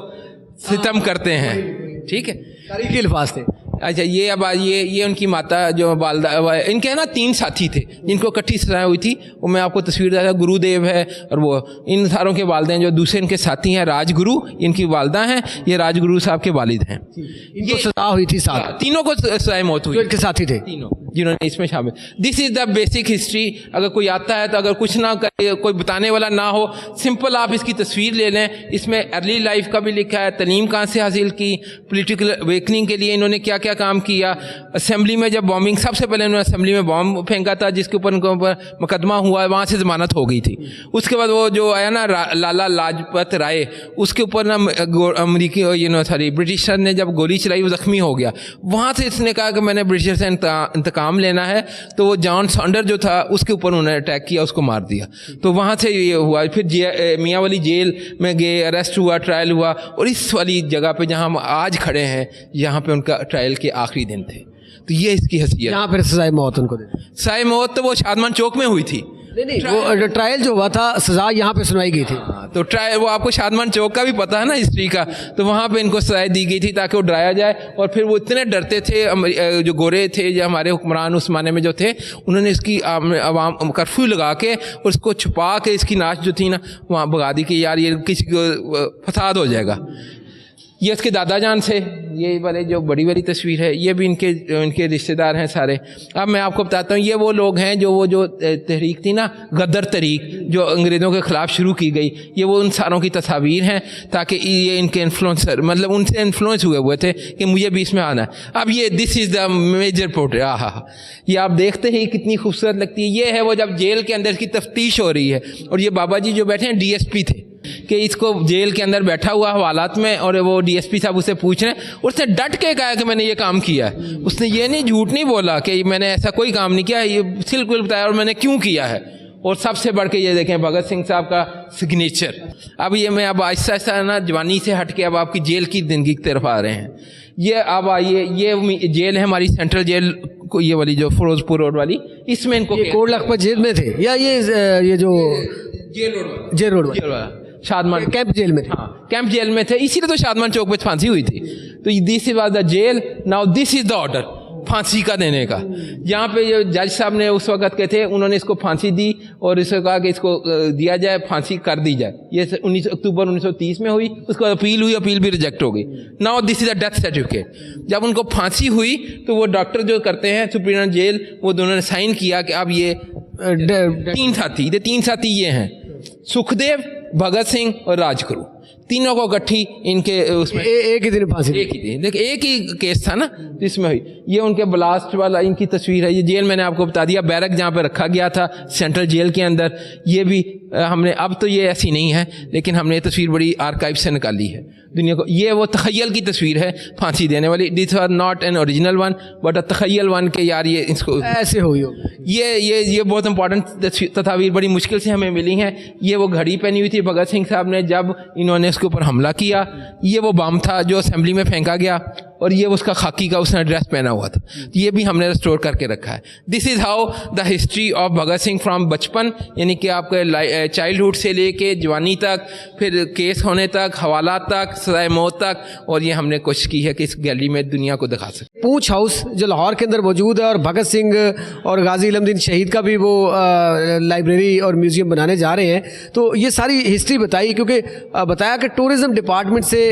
ستم کرتے ہیں, ٹھیک ہے. تاریخی الفاظ تھے. اچھا, یہ اب یہ ان کی ماتا جو والدہ, ان کے نا 3 ساتھی تھے جن کو اکٹھی سزائیں ہوئی تھی. وہ میں آپ کو تصویر دیا تھا, گرو دیو ہے, اور وہ ان ساروں کے والدین جو دوسرے ان کے ساتھی ہیں راج گرو, ان کی والدہ ہیں, یہ راج گرو صاحب کے والد ہیں. ان کو سزا ہوئی تھی, ساتھ تینوں کو سزائے موت ہوئی, ان کے ساتھی تھے تینوں جنہوں نے اس میں شامل. دس از دا بیسک ہسٹری. اگر کوئی آتا ہے تو اگر کچھ نہ کرے, کوئی بتانے والا نہ ہو, سمپل آپ اس کی تصویر لے لیں. اس میں ارلی لائف کا بھی لکھا ہے, تعلیم کہاں سے حاصل کی, پولیٹیکل اویکننگ کے لیے انہوں نے کیا کیا کام کیا. اسمبلی میں جب بامبنگ, سب سے پہلے انہوں نے اسمبلی میں بام پھینکا تھا جس کے اوپر ان کو مقدمہ ہوا, وہاں سے ضمانت ہو گئی تھی. اس کے بعد وہ جو آیا نا لالا لاجپت رائے, اس کے اوپر نا امریکی سوری برٹشر نے جب گولی چلائی وہ زخمی ہو گیا. وہاں سے اس نے کہا کہ میں نے برٹشر سے انتقام لینا ہے, تو وہ جان سانڈر جو تھا اس کے اوپر انہوں نے اٹیک کیا, اس کو مار دیا. تو وہاں سے یہ ہوا. پھر میاں والی جیل میں گئے, اریسٹ ہوا, ٹرائل ہوا, اور اس والی جگہ پہ جہاں ہم آج کھڑے ہیں یہاں پہ ان کا ٹرائل کے آخری دن تھے. تو یہ اس کی حیثیت. یہاں پھر سزائے موت ان کو دے. سزائے موت تو وہ شادمان چوک میں ہوئی تھی. نہیں, وہ ٹرائل جو ہوا تھا سزا یہاں پہ سنائی گئی تھی. تو ٹرائل, وہ آپ کو شادمان چوک کا بھی پتا ہے نا ہسٹری کا, تو وہاں پہ ان کو سزائے دی گئی تھی تاکہ وہ ڈرایا جائے. اور پھر وہ اتنے ڈرتے تھے, جو گورے تھے, جو ہمارے حکمران اس زمانے میں جو تھے, انہوں نے اس کی عوام کرفیو لگا کے اور اس کو چھپا کے اس کی ناچ جو تھی نا وہاں بھگا دی کہ یار یہ کسی کو فساد ہو جائے گا. یہ اس کے دادا جان سے, یہ والے جو بڑی بڑی تصویر ہے, یہ بھی ان کے رشتہ دار ہیں سارے. اب میں آپ کو بتاتا ہوں, یہ وہ لوگ ہیں جو تحریک تھی نا, غدر تحریک, جو انگریزوں کے خلاف شروع کی گئی. یہ وہ ان ساروں کی تصاویر ہیں تاکہ یہ ان کے انفلوئنسر, مطلب ان سے انفلوئنس ہوئے تھے کہ مجھے بھی اس میں آنا ہے. اب یہ دس از دا میجر پورٹریٹ. یہ آپ دیکھتے ہی کتنی خوبصورت لگتی ہے. یہ ہے وہ جب جیل کے اندر اس کی تفتیش ہو رہی ہے, اور یہ بابا جی جو بیٹھے ہیں DSP تھے, کہ اس کو جیل کے اندر بیٹھا ہوا حوالات میں, اور وہ DSP صاحب اسے پوچھ رہے ہیں. اس نے ڈٹ کے کہا کہ میں نے یہ کام کیا ہے. اس نے یہ نہیں, جھوٹ نہیں بولا کہ میں نے ایسا کوئی کام نہیں کیا, یہ بالکل بتایا اور میں نے کیوں کیا ہے. اور سب سے بڑھ کے یہ دیکھیں بھگت سنگھ صاحب کا سگنیچر. اب یہ میں اب آہستہ آہستہ نا جوانی سے ہٹ کے اب آپ کی جیل کی زندگی کی طرف آ رہے ہیں. یہ اب آئیے, یہ جیل ہے ہماری سینٹرل جیل, یہ والی جو فیروز پور روڈ والی, اس میں ان کو کوٹ لکھپت جیل میں تھے, یا یہ جو جیل روڈ والا شادمان کیمپ جیل میں تھے. ہاں کیمپ جیل میں تھے, اسی لیے تو شادمان چوک پہ پھانسی ہوئی تھی. تو this was the jail, now this is the order پھانسی کا دینے کا. یہاں پہ جو جج صاحب نے اس وقت کے تھے, انہوں نے اس کو پھانسی دی اور اس کو کہا کہ اس کو دیا جائے, پھانسی کر دی جائے. یہ 19 اکتوبر 1930 میں ہوئی. اس کو اپیل ہوئی, اپیل بھی ریجیکٹ ہو گئی. Now this is a death certificate. جب ان کو پھانسی ہوئی تو وہ ڈاکٹر جو کرتے ہیں سپرینٹینڈنٹ جیل, وہ دونوں نے سائن کیا کہ اب یہ 3 ساتھی یہ ہیں, سکھدیو, بھگت سنگھ اور راج گرو, تینوں کو اکٹھی ان کے اس میں ایک ہی دن پھانسی, ایک ہی کیس تھا نا جس میں ہوئی. یہ ان کے بلاسٹ والا ان کی تصویر ہے. یہ جیل میں نے آپ کو بتا دیا, بیرک جہاں پہ رکھا گیا تھا سینٹرل جیل کے اندر. یہ بھی ہم نے, اب تو یہ ایسی نہیں ہے, لیکن ہم نے یہ تصویر بڑی آرکائیو سے نکالی ہے دنیا کو. یہ وہ تخیل کی تصویر ہے پھانسی دینے والی. This was not an original one but اے تخیل ون, کہ یار یہ اس کو ایسے ہوئی ہو. یہ بہت امپورٹنٹ تصاویر بڑی مشکل سے ہمیں ملی ہیں. یہ وہ گھڑی پہنی ہوئی تھی بھگت سنگھ صاحب نے جب انہوں نے اس کے اوپر حملہ کیا. یہ وہ بم تھا جو اسمبلی میں پھینکا گیا, اور یہ اس کا خاکی کا اس نے ڈریس پہنا ہوا تھا. یہ بھی ہم نے ریسٹور کر کے رکھا ہے. This is how the history of Bhagat Singh from بچپن, یعنی کہ آپ کے چائلڈہڈ سے لے کے جوانی تک, پھر کیس ہونے تک, حوالات تک, سزائے موت تک. اور یہ ہم نے کوشش کی ہے کہ اس گیلری میں دنیا کو دکھا سکیں. پونچھ ہاؤس جو لاہور کے اندر موجود ہے, اور بھگت سنگھ اور غازی علم دین شہید کا بھی وہ لائبریری اور میوزیم بنانے جا رہے ہیں. تو یہ ساری ہسٹری بتائی, کیونکہ بتایا کہ ٹورزم ڈپارٹمنٹ سے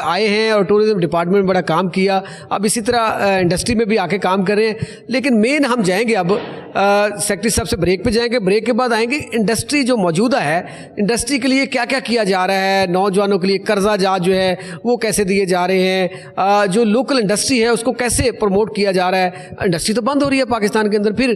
آئے ہیں اور ٹورزم ڈپارٹمنٹ بڑا کام کام کیا, اب اسی طرح انڈسٹری میں بھی آ کے کام کر رہے ہیں. لیکن مین ہم جائیں گے اب سیکرٹری صاحب سے بریک پہ جائیں گے, بریک کے بعد آئیں گے انڈسٹری جو موجودہ ہے, انڈسٹری کے لیے کیا کیا کیا جا رہا ہے, نوجوانوں کے لیے قرضہ جات جو ہے وہ کیسے دیے جا رہے ہیں, جو لوکل انڈسٹری ہے اس کو کیسے پروموٹ کیا جا رہا ہے. انڈسٹری تو بند ہو رہی ہے پاکستان کے اندر, پھر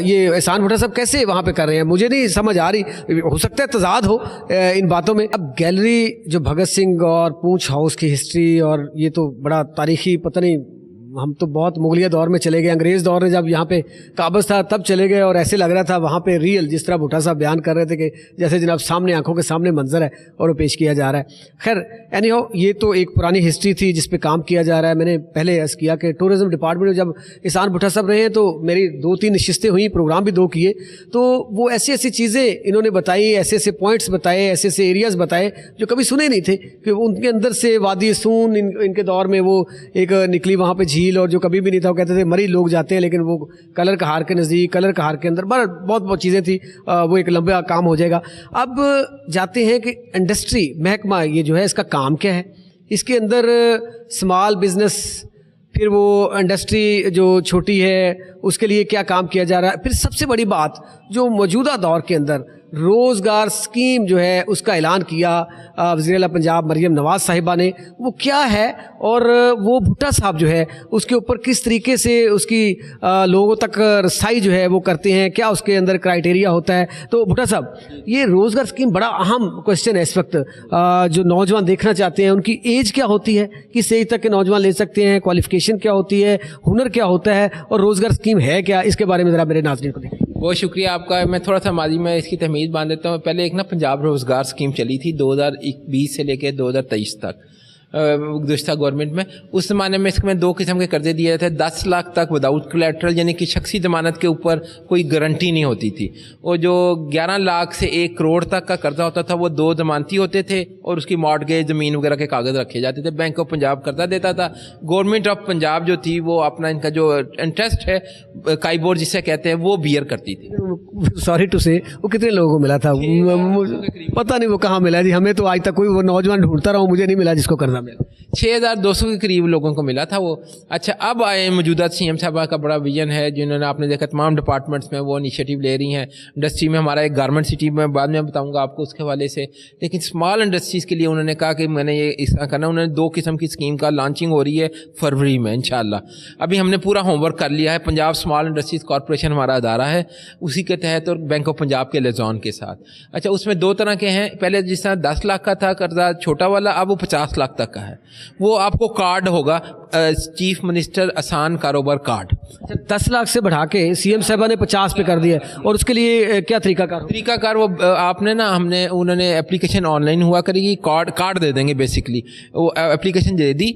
یہ احسان بھٹا صاحب کیسے وہاں پہ کر رہے ہیں, مجھے نہیں سمجھ آ رہی. ہو سکتا ہے تضاد ہو ان باتوں میں. اب گیلری جو بھگت سنگھ اور پونچھ ہاؤس کی ہسٹری, اور یہ تو بڑا تاریخی, پتہ نہیں ہم تو بہت مغلیہ دور میں چلے گئے, انگریز دور میں جب یہاں پہ قابض تھا تب چلے گئے, اور ایسے لگ رہا تھا وہاں پہ ریئل, جس طرح بھٹا صاحب بیان کر رہے تھے کہ جیسے جناب سامنے آنکھوں کے سامنے منظر ہے اور وہ پیش کیا جا رہا ہے. خیر اینی ہاؤ, یہ تو ایک پرانی ہسٹری تھی جس پہ کام کیا جا رہا ہے. میں نے پہلے عرض کیا کہ ٹورزم ڈپارٹمنٹ میں جب احسان بھٹا صاحب رہے ہیں تو میری 2-3 نشستیں ہوئیں, پروگرام بھی 2 کیے, تو وہ ایسی ایسی چیزیں انہوں نے بتائی, ایسے ایسے پوائنٹس بتائے, ایسے ایسے ایریاز بتائے جو کبھی سنے نہیں تھے, کہ ان کے اندر سے وادی سون ان کے دور میں وہ ایک نکلی وہاں پہ جھیل, اور جو کبھی بھی نہیں تھا, وہ کہتے تھے مری لوگ جاتے ہیں, لیکن وہ کلر کہار کے نزدیک, کلر کہار کے اندر بہت چیزیں تھیں, وہ ایک لمبا کام ہو جائے گا. اب جاتے ہیں کہ انڈسٹری محکمہ یہ جو ہے اس کا کام کیا ہے, اس کے اندر اسمال بزنس, پھر وہ انڈسٹری جو چھوٹی ہے اس کے لیے کیا کام کیا جا رہا ہے, پھر سب سے بڑی بات جو موجودہ دور کے اندر روزگار اسکیم جو ہے اس کا اعلان کیا وزیر اعلیٰ پنجاب مریم نواز صاحبہ نے, وہ کیا ہے, اور وہ بھٹا صاحب جو ہے اس کے اوپر کس طریقے سے اس کی لوگوں تک رسائی جو ہے وہ کرتے ہیں, کیا اس کے اندر کرائٹیریا ہوتا ہے. تو بھٹا صاحب, یہ روزگار اسکیم بڑا اہم کوشچن ہے اس وقت. جو نوجوان دیکھنا چاہتے ہیں ان کی ایج کیا ہوتی ہے, کس ایج تک کے نوجوان لے سکتے ہیں, کوالیفیکیشن کیا ہوتی ہے, ہنر کیا ہوتا ہے, اور روزگار اسکیم ہے کیا, اس کے بارے میں ذرا میرے ناظرین کو دیکھیں. بہت شکریہ آپ کا. میں تھوڑا سا ماضی میں اس کی تہمید باندھ دیتا ہوں. پہلے ایک نا پنجاب روزگار اسکیم چلی تھی 2020 سے لے کے 2023 تک گزشتہ گورنمنٹ میں. اس زمانے میں اس میں 2 قسم کے قرضے دیے جاتے تھے, 10 لاکھ تک وداؤٹ کولیٹرل, یعنی کہ شخصی ضمانت کے اوپر کوئی گارنٹی نہیں ہوتی تھی, اور جو 11 لاکھ سے 1 کروڑ تک کا قرضہ ہوتا تھا وہ 2 ضمانتی ہوتے تھے, اور اس کی مارٹگیج زمین وغیرہ کے کاغذ رکھے جاتے تھے. بینک آف پنجاب قرضہ دیتا تھا, گورنمنٹ آف پنجاب جو تھی وہ اپنا ان کا جو انٹرسٹ ہے کائی بورڈ جسے کہتے ہیں وہ بیئر کرتی تھی. سوری ٹو سے, وہ کتنے لوگوں کو ملا تھا پتہ نہیں, وہ کہاں ملا جی, ہمیں تو آج تک کوئی وہ نوجوان ڈھونڈتا رہا ہوں, مجھے نہیں ملا جس کو قرضہ ملا. 6200 کے قریب لوگوں کو ملا تھا وہ. اچھا, اب آئے موجودہ سی ایم صاحبہ کا بڑا ویژن ہے, جنہوں نے آپ نے دیکھا تمام ڈپارٹمنٹس میں وہ انیشیٹو لے رہی ہیں. انڈسٹری میں ہمارا ایک گارمنٹ سٹی میں بعد میں بتاؤں گا آپ کو اس کے حوالے سے, لیکن اسمال انڈسٹریز کے لیے انہوں نے کہا کہ میں نے یہ اس طرح کرنا. انہوں نے 2 قسم کی اسکیم کا لانچنگ ہو رہی ہے فروری میں انشاءاللہ. ابھی ہم نے پورا ہوم ورک کر لیا ہے. پنجاب اسمال انڈسٹریز کارپوریشن ہمارا ادارہ ہے, اسی کے تحت, اور بینک آف پنجاب کے لیزون کے ساتھ. اچھا, اس میں 2 طرح کے ہیں. پہلے جس طرح 10 لاکھ کا تھا قرضہ چھوٹا والا, اب وہ 50 لاکھ تک کا ہے. وہ آپ کو کارڈ ہوگا, چیف منسٹر آسان کاروبار کارڈ. 10 لاکھ سے بڑھا کے سی ایم صاحبہ نے 50 پہ کر دیا, اور اس کے لیے کیا طریقہ کار وہ آپ نے نا, انہوں نے اپلیکیشن آن لائن ہوا کرے گی, کارڈ دے دیں گے بیسکلی. وہ اپلیکیشن دے دی,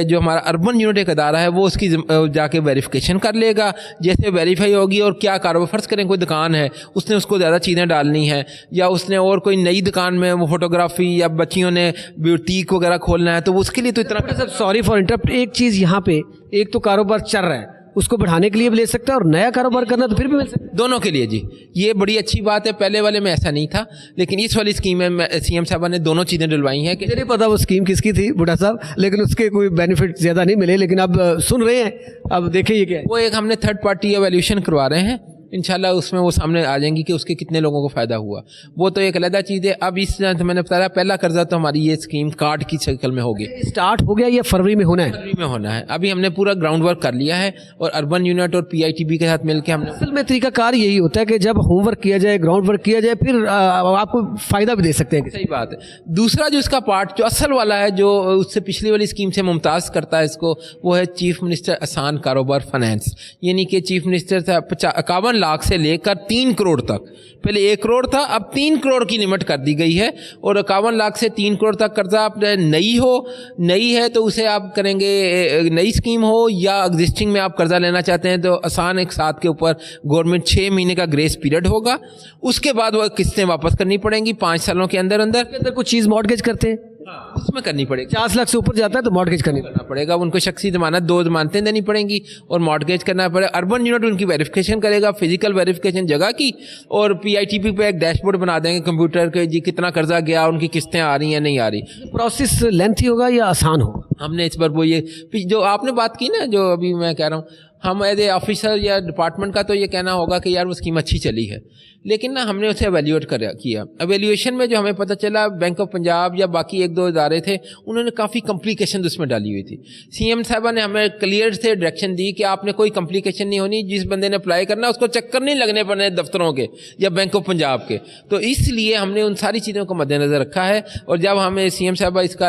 جو ہمارا اربن یونٹ ایک ادارہ ہے وہ اس کی جا کے ویریفیکیشن کر لے گا. جیسے ویریفائی ہوگی اور کیا کاروبار, فرض کریں کوئی دکان ہے, اس نے اس کو زیادہ چیزیں ڈالنی ہے, یا اس نے اور کوئی نئی دکان میں وہ فوٹوگرافی یا بچیوں نے بیوٹیک وغیرہ کھولنا ہے, تو اس کے لیے تو اتنا. سوری فار انٹرپٹ, ایک چیز یہاں پہ, ایک تو کاروبار چل رہا ہے اس کو بڑھانے کے لیے بھی لے سکتا ہے, اور نیا کاروبار کرنا تو پھر بھی مل سکتا ہے. دونوں کے لیے جی, یہ بڑی اچھی بات ہے. پہلے والے میں ایسا نہیں تھا, لیکن اس والی اسکیم میں سی ایم صاحبہ نے دونوں چیزیں ڈلوائی ہیں. کہ مجھے نہیں پتا وہ اسکیم کس کی تھی بھٹا صاحب, لیکن اس کے کوئی بینیفٹ زیادہ نہیں ملے, لیکن اب سن رہے ہیں, اب دیکھیں یہ کیا ہے. وہ ایک ہم نے 3rd پارٹی ایویلیوشن کروا رہے ہیں, انشاءاللہ اس میں وہ سامنے آ جائیں گی کہ اس کے کتنے لوگوں کو فائدہ ہوا. وہ تو ایک علیحدہ چیز ہے. اب اس طرح میں نے بتایا, پہلا قرضہ تو ہماری یہ اسکیم کارڈ کی شکل میں ہوگی. اسٹارٹ ہو گیا, یہ فروری میں ہونا ہے. فروری میں ہونا ہے. ابھی ہم نے پورا گراؤنڈ ورک کر لیا ہے, اور اربن یونٹ اور پی آئی ٹی بی کے ساتھ مل کے ہم نے. اصل میں طریقہ کار یہی ہوتا ہے کہ جب ہوم ورک کیا جائے, گراؤنڈ ورک کیا جائے, پھر آپ کو فائدہ بھی دے سکتے ہیں. صحیح بات ہے. دوسرا جو اس کا پارٹ جو اصل والا ہے, جو اس سے پچھلی والی اسکیم سے ممتاز کرتا ہے اس کو, وہ ہے چیف منسٹر آسان کاروبار فائنینس. یعنی کہ چیف منسٹر سے 51 لاکھ سے لے کر 3 کروڑ تک. پہلے 1 کروڑ تھا, اب 3 کروڑ کی لمٹ کر دی گئی ہے, اور 51 لاکھ سے 3 کروڑ تک قرضہ آپ نئی ہے تو اسے آپ کریں گے, نئی اسکیم ہو یا ایگزسٹنگ میں آپ قرضہ لینا چاہتے ہیں تو آسان ایک ساتھ کے اوپر گورنمنٹ 6 مہینے کا گریس پیریڈ ہوگا. اس کے بعد وہ قسطیں واپس کرنی پڑیں گی 5 سالوں کے اندر. کوئی چیز مارٹگیج کرتے ہیں, उसमें करनी पड़ेगी। 50 लाख से ऊपर जाता है तो मॉर्गेज करनी पड़ेगा उनको, शख्सी जमानत 2 जमानतें देनी पड़ेंगी और मॉर्गेज करना पड़ेगा। अर्बन यूनिट उनकी वेरिफिकेशन करेगा, फिजिकल वेरिफिकेशन जगह की, और पीआईटीपी पे एक डैशबोर्ड बना देंगे कंप्यूटर के, जी कितना कर्जा गया, उनकी किस्तें आ रही हैं नहीं आ रही। प्रोसेस लेंथी होगा या आसान होगा? हमने इस पर वो ये जो आपने बात की ना, जो अभी मैं कह रहा हूँ, हम एज ए ऑफिसर या डिपार्टमेंट का तो ये कहना होगा कि यार वो स्कीम अच्छी चली है, लेकिन ना हमने उसे एवेल्यूएट किया। एवेल्यूएशन में जो हमें पता चला, बैंक ऑफ पंजाब या बाकी 1-2 इदारे थे, उन्होंने काफ़ी कम्प्लिकेशन उसमें डाली हुई थी। सीएम साहबा ने हमें क्लियर से डायरेक्शन दी कि आपने कोई कम्प्लिकेशन नहीं होनी, जिस बंदे ने अप्लाई करना उसको चक्कर नहीं लगने पड़ने दफ्तरों के या बैंक ऑफ पंजाब के। तो इसलिए हमने उन सारी चीज़ों को मद्देनज़र रखा है, और जब हमें सीएम साहबा इसका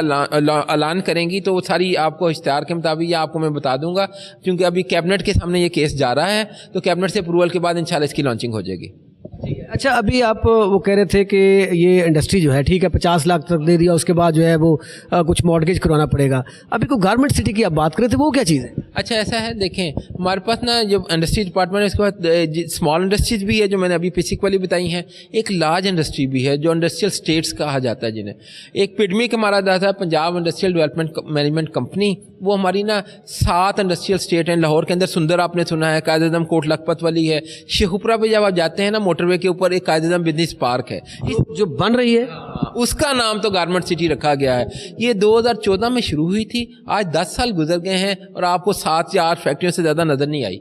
ऐलान करेंगी तो वो सारी आपको इश्तिहार के मुताबिक या आपको मैं बता दूंगा, क्योंकि अभी कैबिनेट के सामने ये केस जा रहा है, तो कैबिनेट से अप्रूवल के बाद इंशाल्लाह इसकी लॉन्चिंग हो जाएगी। अच्छा, अभी आप वो कह रहे थे कि ये इंडस्ट्री जो है ठीक है 50 लाख तक दे दिया, उसके बाद जो है वो कुछ मॉर्गेज करवाना पड़ेगा। अभी कोई गारमेंट सिटी की आप बात कर रहे थे, वो क्या चीज़ है? अच्छा, ऐसा है, देखें हमारे पास ना जो इंडस्ट्री डिपार्टमेंट है, इसके बाद स्मॉल इंडस्ट्रीज भी है जो मैंने अभी बेसिक वाली बताई हैं, एक लार्ज इंडस्ट्री भी है जो इंडस्ट्रियल स्टेट्स कहा जाता है जिन्हें। एक पिडमिक हमारा था Punjab industrial development management company, वो हमारी ना 7 इंडस्ट्रियल स्टेट हैं। लाहौर के अंदर सुंदर आपने सुना है, कायद-ए-आज़म कोट लखपत वाली है। शेखुपुरा पे जब आप जाते हैं ना, मोटरवे के ऊपर एक कायद-ए-आज़म बिजनेस पार्क है, जो बन रही है, उसका नाम तो गारमेंट सिटी रखा गया है। ये 2014 में शुरू हुई थी, आज 10 साल गुजर गए हैं और आपको 7 या 8 फैक्ट्रियों से ज़्यादा नज़र नहीं आई।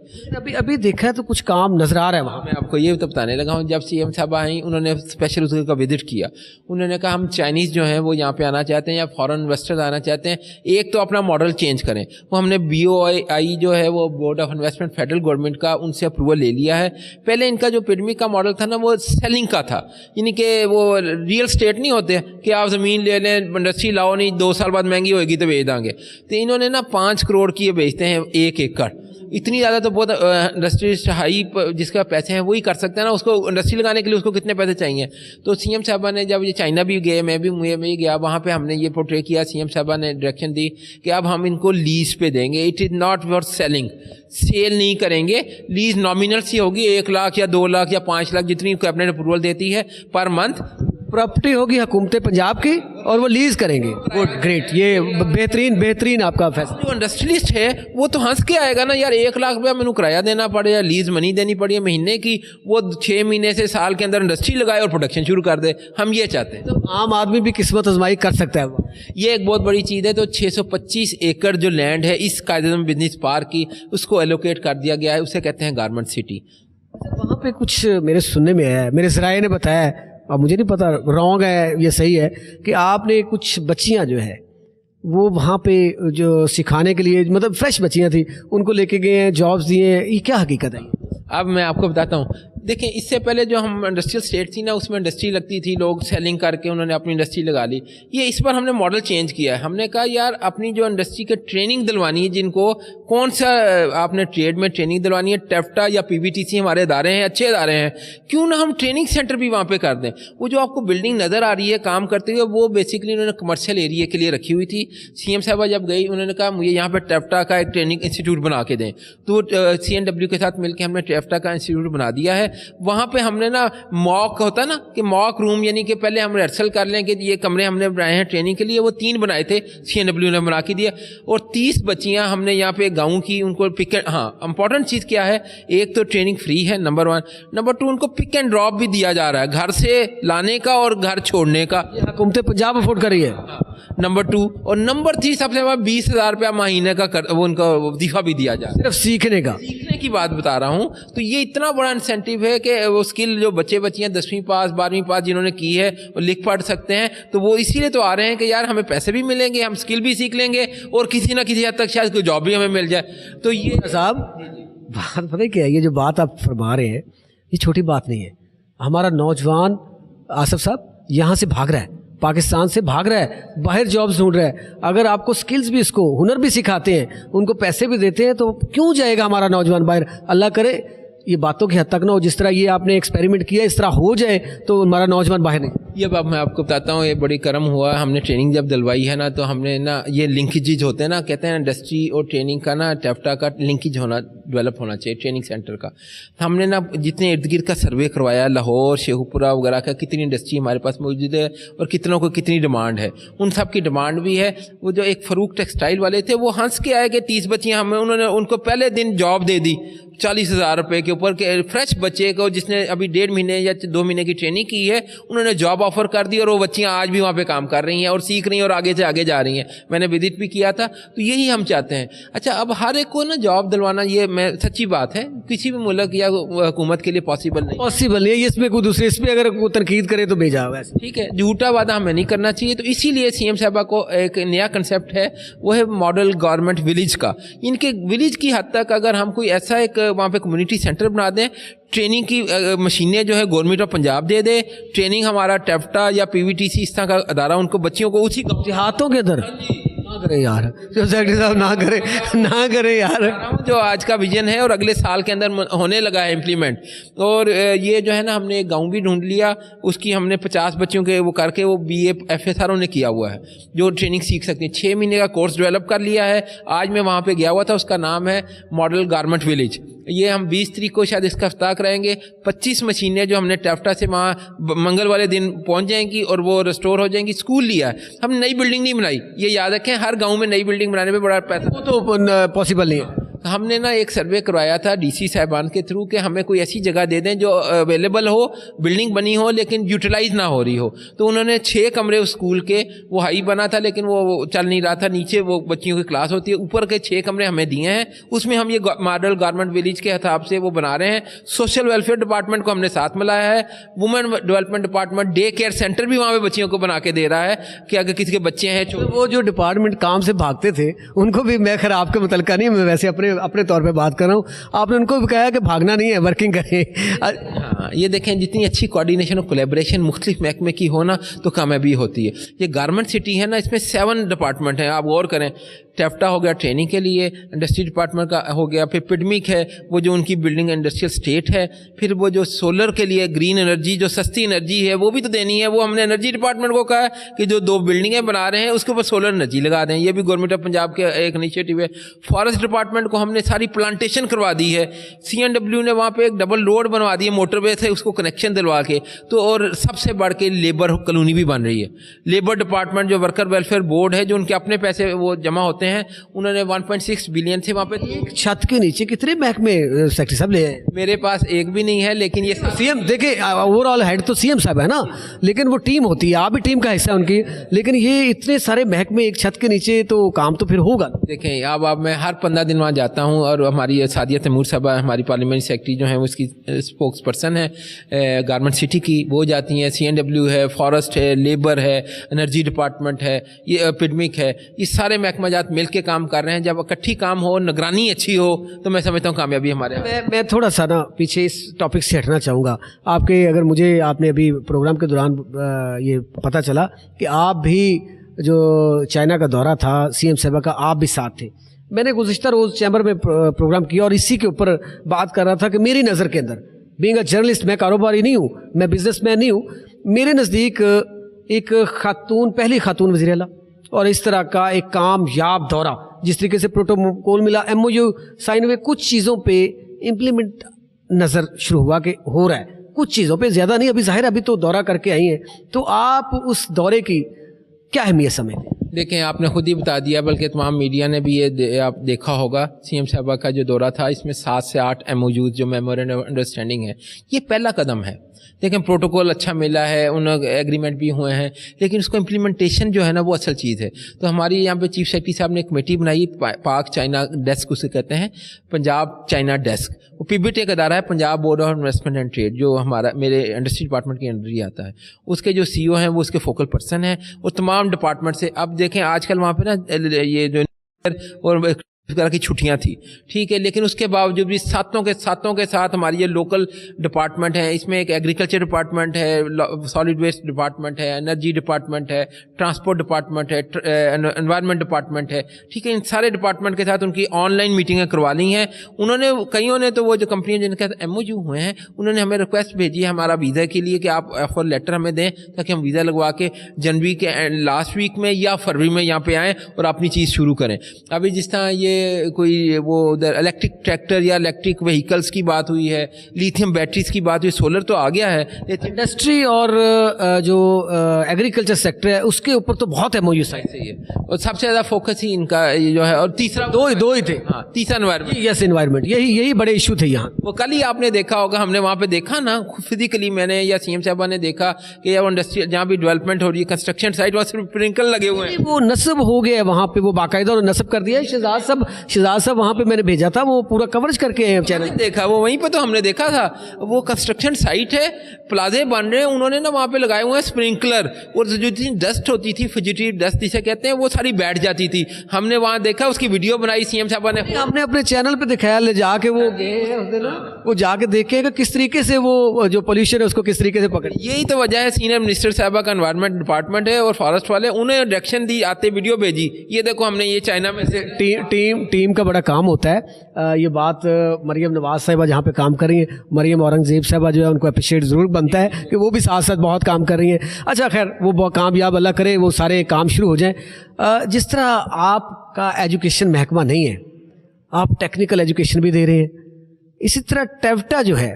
अभी देखा है तो कुछ काम नजर आ रहा है वहाँ। मैं आपको ये तो बताने लगा हूँ, जब सीएम साहब आई उन्होंने स्पेशल उसका विजिट किया, उन्होंने कहा हम चाइनीज़ जो हैं वो यहाँ पे आना चाहते हैं या फॉरेन इन्वेस्टर्स आना चाहते हैं, एक तो अपना मॉडल चेंज करें। वो हमने BOI जो है वो board of investment federal government का, उनसे अप्रूवल ले लिया है। पहले इनका जो पिडमिक का मॉडल था ना, वो सेलिंग का था, यानी कि वो रियल स्टेट नहीं होते कि आप ज़मीन ले लें, इंडस्ट्री लाओ, नहीं 2 साल बाद महंगी होगी तो बेच देंगे। तो इन्होंने ना 5 करोड़ की ये बेचते हैं 1 एकड़। इतनी ज़्यादा तो बहुत इंडस्ट्री हाई जिसका पैसे हैं वही कर सकते हैं ना, उसको इंडस्ट्री लगाने के लिए उसको कितने पैसे चाहिए। तो सीएम साहबा ने जब ये चाइना भी गए, मैं भी गया, वहाँ पे हमने ये पोर्ट्रे किया, सीएम साहबा ने डायरेक्शन दी कि अब हम इनको लीज पे देंगे, it is not for selling, sale नहीं करेंगे, लीज नॉमिनल सी होगी, 1 लाख या 2 लाख या 5 लाख जितनी कैबिनेट अप्रूवल देती है पर मंथ। प्रॉपर्टी होगी हुकूमत पंजाब की और वो लीज करेंगे। गुड, ग्रेट, ये बेहतरीन आपका फैसला। जो इंडस्ट्रियलिस्ट है वो तो हंस के आएगा ना, यार 1 लाख रुपया मैंने किराया देना पड़े या लीज मनी देनी पड़ी है महीने की, वो 6 महीने से साल के अंदर इंडस्ट्री लगाए और प्रोडक्शन शुरू कर दे। हम ये चाहते हैं। तो आम आदमी भी किस्मत आजमाई कर सकता है। ये एक बहुत बड़ी चीज़ है। तो 625 एकड़ जो लैंड है इस कायदे में बिजनेस पार्क की, उसको एलोकेट कर दिया गया है, उसे कहते हैं गारमेंट सिटी। वहाँ पे कुछ मेरे सुनने में आया है, मेरे ज़राए ने बताया, अब मुझे नहीं पता रॉन्ग है ये सही है, कि आपने कुछ बच्चियाँ जो है वो वहाँ पे जो सिखाने के लिए, मतलब फ्रेश बच्चियाँ थी, उनको लेके गए हैं, जॉब्स दिए हैं, ये क्या हकीकत है? अब मैं आपको बताता हूँ। देखें, इससे पहले जो हम इंडस्ट्रियल स्टेट थी ना, उसमें इंडस्ट्री लगती थी, लोग सेलिंग करके उन्होंने अपनी इंडस्ट्री लगा ली। ये इस बार हमने मॉडल चेंज किया है। हमने कहा यार अपनी जो इंडस्ट्री के ट्रेनिंग दिलवानी है, जिनको कौन सा आपने ट्रेड में ट्रेनिंग दिलवानी है, टेफ्टा या PBTC हमारे इदारे हैं, अच्छे इदारे हैं, क्यों ना हम ट्रेनिंग सेंटर भी वहाँ पर कर दें। वो जो आपको बिल्डिंग नज़र आ रही है काम करते हुए, वो बेसिकली उन्होंने कमर्शियल एरिया के लिए रखी हुई थी। CM साहबा जब गई, उन्होंने कहा मुझे यहाँ पर टेफ्टा का एक ट्रेनिंग इंस्टीट्यूट बना के दें। तो CNW के साथ मिलकर हमने टेफ्टा का इंस्टीट्यूट बना दिया है। वहाँ पे हमने ना मॉक होता है ना कि मॉक रूम, यानी कि पहले हम रिहर्सल कर लें कि ये कमरे हमने बनाए हैं ट्रेनिंग के लिए, वो 3 बनाए थे, CNW ने बना के दिया। और 30 बच्चियाँ हमने यहाँ पे गाँव की, उनको पिक एंड, हाँ इंपॉर्टेंट चीज़ क्या है, एक तो ट्रेनिंग फ्री है नंबर 1, नंबर 2 उनको पिक एंड ड्रॉप भी दिया जा रहा है, घर से लाने का और घर छोड़ने का हुकूमत पंजाब अफोर्ड कर रही है, नंबर 2। और नंबर 3 सबसे बड़ा 20,000 रुपया महीने का वो उनका वजीफा भी दिया जा रहा है, सिर्फ सीखने की बात बता रहा हूँ। तो ये इतना बड़ा इंसेंटिव है कि वो स्किल जो बच्चियाँ 10वीं पास 12वीं पास जिन्होंने की है वो लिख पढ़ सकते हैं, तो वो इसीलिए तो आ रहे हैं कि यार हमें पैसे भी मिलेंगे, हम स्किल भी सीख लेंगे और किसी ना किसी हद तक शायद कोई जॉब भी हमें मिल जाए। तो ये साहब बात पता है क्या है, ये जो बात आप फरमा रहे हैं ये छोटी बात नहीं है। हमारा नौजवान आसिफ साहब यहाँ से भाग रहा है, पाकिस्तान से भाग रहा है, बाहर जॉब्स ढूंढ रहा है। अगर आपको स्किल्स भी, इसको हुनर भी सिखाते हैं, उनको पैसे भी देते हैं, तो क्यों जाएगा हमारा नौजवान बाहर? अल्लाह करे ये बातों की हद तक ना हो, जिस तरह ये आपने एक्सपेरिमेंट किया इस तरह हो जाए तो हमारा नौजवान बाहर नहीं। ये अब मैं आपको बताता हूँ, ये बड़ी करम हुआ, हमने ट्रेनिंग जब दिलवाई है ना, तो हमने ना ये लिंकेजेज होते हैं ना, कहते हैं इंडस्ट्री और ट्रेनिंग का ना, टेफ्टा का लिंकेज होना, डेवलप होना चाहिए ट्रेनिंग सेंटर का। हमने ना जितने इर्द गिर्द का सर्वे करवाया, लाहौर, शेखुपुरा वगैरह का, कितनी इंडस्ट्री हमारे पास मौजूद है और कितनों को कितनी डिमांड है, उन सब की डिमांड भी है। वो जो एक फरूक टेक्सटाइल वाले थे, वो हंस के आए कि 30 बच्चियाँ हमें, उन्होंने उनको पहले दिन जॉब दे दी 40,000 रुपये के ऊपर के फ्रेश बच्चे को, जिसने अभी 1.5 महीने या 2 महीने की ट्रेनिंग की है, उन्होंने जॉब ऑफर कर दी और वो बच्चियां आज भी वहाँ पे काम कर रही हैं और सीख रही हैं और आगे से आगे जा रही हैं। मैंने विजिट भी किया था, तो यही हम चाहते हैं। अच्छा, अब हर एक को ना जॉब दिलवाना, ये मैं सच्ची बात है, किसी भी मुल्क या हुकूमत के लिए पॉसिबल नहीं है। इसमें कोई दूसरे इस पर अगर कोई तनकीद करे तो भेजा वैसे, ठीक है, झूठा वादा हमें नहीं करना चाहिए। तो इसीलिए सीएम साहबा को एक नया कंसेप्ट है, वो है मॉडल गवर्नमेंट विलेज का। इनके विलेज की हद तक अगर हम कोई ऐसा एक वहाँ पे कम्युनिटी सेंटर बना दें, ट्रेनिंग की मशीनें जो है government of Punjab they they, training हमारा टेफ्टा या पीवीटीसी इस तरह का अदारा उनको बच्चियों को उसी हाथों के अंदर ना करे यार, जो सेक्रेटरी साहब ना करे यार, जो आज का विजन है और अगले साल के अंदर होने लगा है इम्प्लीमेंट। और ये जो है ना, हमने एक गाँव भी ढूंढ लिया, उसकी हमने 50 बच्चों के वो करके वो BA FSRO ने किया हुआ है, जो ट्रेनिंग सीख सकती हैं। 6 महीने का कोर्स डेवलप कर लिया है। आज मैं वहाँ पे गया हुआ था, उसका नाम है मॉडल गारमेंट विलेज। ये हम 20 तारीख को शायद इसका इफ्ताह कराएंगे। 25 मशीनें जो हमने टेफ्टा से वहाँ मंगल वाले दिन पहुँच जाएंगी और वो रिस्टोर हो जाएंगी। स्कूल लिया है, हम नई बिल्डिंग नहीं बनाई, ये याद रखें। हर गांव में नई बिल्डिंग बनाने में बड़ा पैसा, वो तो पॉसिबल नहीं है। हमने ना एक सर्वे करवाया था DC साहबान के थ्रू कि हमें कोई ऐसी जगह दे दें जो अवेलेबल हो, बिल्डिंग बनी हो लेकिन यूटिलाइज ना हो रही हो। तो उन्होंने 6 कमरे उस स्कूल के, वो हाई बना था लेकिन वो चल नहीं रहा था, नीचे वो बच्चियों की क्लास होती है, ऊपर के 6 कमरे हमें दिए हैं। उसमें हम ये मॉडल गारमेंट विलेज के हिसाब से वो बना रहे हैं। सोशल वेलफेयर डिपार्टमेंट को हमने साथ मिलाया है, women development department, day care centre भी वहाँ पे बच्चियों को बना के दे रहा है कि अगर किसी के बच्चे हैं। तो वो जो डिपार्टमेंट काम से भागते थे उनको भी, मैं खैर आपके मुतल्लिका नहीं, मैं वैसे अपने तौर पे बात कर रहा हूँ, आपने उनको भी कहा कि भागना नहीं है, वर्किंग करें। हाँ, ये देखें, जितनी अच्छी कोऑर्डिनेशन और कोलैबोरेशन मुख्तलिफ महकमे की हो ना, तो कामयाबी होती है। ये गारमेंट सिटी है ना, इसमें 7 डिपार्टमेंट हैं। आप गौर करें, टेफ्टा हो गया ट्रेनिंग के लिए, इंडस्ट्री डिपार्टमेंट का हो गया, फिर पिडमिक है वो जो उनकी बिल्डिंग इंडस्ट्रियल स्टेट है, फिर वो जो सोलर के लिए ग्रीन एनर्जी, जो सस्ती एनर्जी है वो भी तो देनी है। वो हमने एनर्जी डिपार्टमेंट को कहा है कि जो 2 बिल्डिंगें बना रहे हैं उसके ऊपर सोलर एनर्जी लगा दें। ये भी गवर्नमेंट ऑफ पंजाब के एक इनिशिएटिव है। फॉरेस्ट डिपार्टमेंट को हमने सारी प्लांटेशन करवा दी है। CNW ने वहाँ पे एक डबल रोड बनवा दी है मोटरवे से, उसको कनेक्शन दिलवा के। तो और सबसे बढ़ के लेबर कॉलोनी भी बन रही है। लेबर डिपार्टमेंट जो वर्कर वेलफेयर बोर्ड है, जो उनके अपने पैसे वो जमा होते हैं, उन्होंने 1.6 बिलियन थे वहाँ पे। एक छत के नीचे कितने महकमे सेक्रेटरी साहब ले आए? मेरे पास एक भी नहीं है, लेकिन ये सीएम देखे, ओवरऑल हेड तो सीएम साहब है ना, लेकिन वो टीम होती है, आप भी टीम का हिस्सा है उनकी, लेकिन ये इतने सारे महकमे एक छत के नीचे, तो काम तो फिर होगा। देखें, अब मैं हर 15 दिन वहाँ जाता हूँ और हमारी सादिया तैमूर साहबा, हमारी पार्लियामेंट सेक्रेटरी जो है, उसकी स्पोक्स पर्सन है गारमेंट सिटी की, वो जाती हैं। CNW है, फॉरेस्ट है, लेबर है, एनर्जी डिपार्टमेंट है, ये पिडमिक है, ये सारे महकमा जात मिल के काम कर रहे हैं। जब इकट्ठी काम हो, निगरानी अच्छी हो, तो मैं समझता हूँ कामयाबी हमारे। मैं थोड़ा सा ना पीछे इस टॉपिक से हटना चाहूँगा। आपने अभी प्रोग्राम के दौरान ये पता चला कि आप भी, जो चाइना का दौरा था सीएम साहबा का, आप भी साथ थे। मैंने गुज़िश्ता रोज़ चैम्बर में प्रोग्राम किया और इसी के ऊपर बात कर रहा था कि मेरी नज़र के अंदर, बीइंग अ जर्नलिस्ट, मैं कारोबारी नहीं हूँ, मैं बिजनेसमैन नहीं हूँ, मेरे नज़दीक एक खातून, पहली खातून वज़ीर आला, और इस तरह का एक कामयाब दौरा, जिस तरीके से प्रोटोकॉल मिला, MOU साइन हुए, कुछ चीज़ों पे इम्प्लीमेंट नज़र शुरू हुआ कि हो रहा है, कुछ चीज़ों पे, ज़्यादा नहीं। अभी ज़ाहिर अभी तो दौरा करके आई हैं, तो आप उस दौरे की क्या अहमियत समझते हैं? देखें, आपने खुद ही बता दिया, बल्कि तमाम मीडिया ने भी ये आप देखा होगा, सीएम साहबा का जो दौरा था, इसमें 7 से 8 MOUs जो मेमोरेंडम ऑफ अंडरस्टैंडिंग है, ये पहला कदम है। देखें, प्रोटोकॉल अच्छा मिला है, उन एग्रीमेंट भी हुए हैं, लेकिन उसको इम्प्लीमेंटेशन जो है ना, वो असल चीज़ है। तो हमारी यहाँ पे चीफ सेक्रेटरी साहब ने एक कमेटी बनाई, पाक चाइना डेस्क उसे कहते हैं, पंजाब चाइना डेस्क। वो PBT का अदारा है, Punjab board of investment and trade, जो हमारा मेरे इंडस्ट्री डिपार्टमेंट के अंडर ही आता है। उसके जो CEO हैं वो उसके फोकल पर्सन हैं, और तमाम डिपार्टमेंट से। अब देखें, आजकल वहाँ पे ना ये जो और तरह की छुट्टियां थी, ठीक है, लेकिन उसके बावजूद भी सातों के साथ हमारी ये लोकल डिपार्टमेंट है, इसमें एक एग्रीकल्चर डिपार्टमेंट है, सॉलिड वेस्ट डिपार्टमेंट है, एनर्जी डिपार्टमेंट है, ट्रांसपोर्ट डिपार्टमेंट है, एनवायरनमेंट डिपार्टमेंट है, ठीक है, इन सारे डिपार्टमेंट के साथ उनकी ऑनलाइन मीटिंगें करवा ली हैं उन्होंने। कईयों ने तो वो जो कंपनियां जिनके साथ MOU हुए हैं उन्होंने हमें रिक्वेस्ट भेजी है हमारा वीज़ा के लिए कि आप ऑफर लेटर हमें दें ताकि हम वीज़ा लगवा के जनवरी के लास्ट वीक में या फरवरी में यहाँ पे आएँ और अपनी चीज़ शुरू करें। अभी जिस तरह ये कोई वो उधर इलेक्ट्रिक ट्रैक्टर या इलेक्ट्रिक व्हीकल्स की बात हुई है, लिथियम बैटरीज की बात हुई, सोलर तो आ गया है, इंडस्ट्री और जो एग्रीकल्चर सेक्टर है उसके ऊपर तो बहुत MOU साइन सही है और सबसे ज़्यादा फोकस ही इनका ये जो है। और तीसरा दो ही थे, हाँ, तीसरा एनवायरमेंट, यस एनवायरमेंट, यही बड़े इशू थे यहाँ। वो कल ही आपने देखा होगा, हमने वहाँ पे देखा ना फिजिकली, मैंने या CM साहबा ने देखा कि जब इंडस्ट्री जहाँ भी डेवलपमेंट हो रही है कंस्ट्रक्शन साइट वहाँ सिर्फ स्प्रिंकल लगे हुए हैं। वो नस्ब हो गया वहाँ पे, वो बाकायदा उन्होंने नस्ब कर दिया। शहजाद साहब वहाँ पे मैंने भेजा था, वो पूरा कवरेज करके आए चैनल देखा, वो वहीं पे तो हमने देखा था। वो कंस्ट्रक्शन साइट है, प्लाजे बन रहे हैं, उन्होंने ना वहाँ पे लगाए हुए हैं स्प्रिंकलर, और जो डस्ट होती थी, फुजिटिव डस्ट जिसे कहते हैं, वो सारी बैठ जाती थी। हमने वहाँ देखा, उसकी वीडियो बनाई CM साहब ने, हमने अपने चैनल पे दिखाया, ले जाके वो गए हैं उस दिन, वो जाके देखे कि किस तरीके से वो जो पोल्यूशन है उसको किस तरीके से पकड़े। यही तो वजह है, सीनियर मिनिस्टर साहबा का एनवायरनमेंट डिपार्टमेंट है और फॉरेस्ट वाले, उन्हें डायरेक्शन दी, आते वीडियो भेजी, ये देखो हमने ये चाइना में से टीम का बड़ा काम होता है। ये बात मरियम नवाज साहिबा जहाँ पे काम कर रही हैं, मरियम औरंगजेब साहिबा जो है उनको अप्रिशिएट ज़रूर बनता है कि वो भी साथ साथ बहुत काम कर रही हैं। अच्छा खैर, वो बहुत कामयाब अल्लाह करे, वो सारे काम शुरू हो जाएं। जिस तरह आपका एजुकेशन महकमा नहीं है, आप टेक्निकल एजुकेशन भी दे रहे हैं, इसी तरह टेवटा जो है,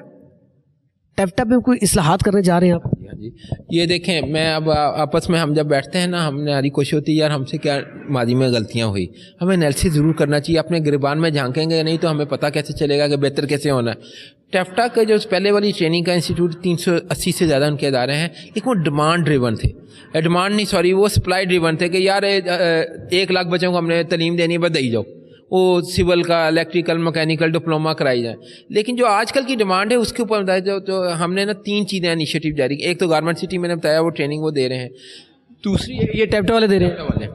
टेवटा में कोई इस्लाहात करने जा रहे हैं आप? जी, ये देखें, मैं अब आपस में हम जब बैठते हैं ना, हमने हमारी कोशिश होती है यार हमसे क्या माजी में गलतियां हुई, हमें एनालिसिस ज़रूर करना चाहिए। अपने गिरबान में झांकेंगे नहीं तो हमें पता कैसे चलेगा कि बेहतर कैसे होना है। टेफ्टा के जो पहले वाली ट्रेनिंग का इंस्टीट्यूट 380 से ज़्यादा उनके अदारे हैं, लेकिन वो डिमांड ड्रिवन थे, वो सप्लाई ड्रिवन थे कि यार 1 लाख बच्चों को हमने तालीम देनी है, बस दे जाओ, वो सिविल का, इलेक्ट्रिकल, मैकेनिकल डिप्लोमा कराई जाए। लेकिन जो आजकल की डिमांड है उसके ऊपर बताया तो हमने ना 3 चीज़ें इनिशिएटिव जारी की। एक तो गारमेंट सिटी मैंने बताया, वो ट्रेनिंग वो दे रहे हैं। दूसरी ये टेप्टा वाले दे रहे हैं।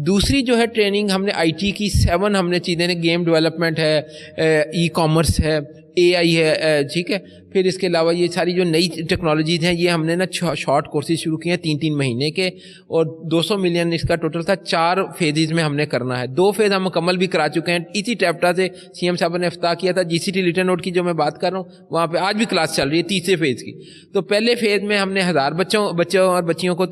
दूसरी जो है ट्रेनिंग हमने IT की 7 हमने चीज़ें ने, गेम डेवलपमेंट है, ई-कॉमर्स है, AI है, ठीक है। फिर इसके अलावा ये सारी जो नई टेक्नोलॉजीज़ हैं, ये हमने ना शॉर्ट कोर्सेज शुरू किए हैं 3-3 महीने के, और 200 मिलियन इसका टोटल था। 4 फेजेज़ में हमने करना है, 2 फेज़ हम मुकम्मल भी करा चुके हैं। इसी टेप्टा से CM साहब ने इफ्ताह किया था। GCT लिटिल नोट की जो मैं बात कर रहा हूँ, वहाँ पे आज भी क्लास चल रही है 3 फेज़ की। तो पहले फेज़ में हमने 1000 बच्चों और बच्चियों को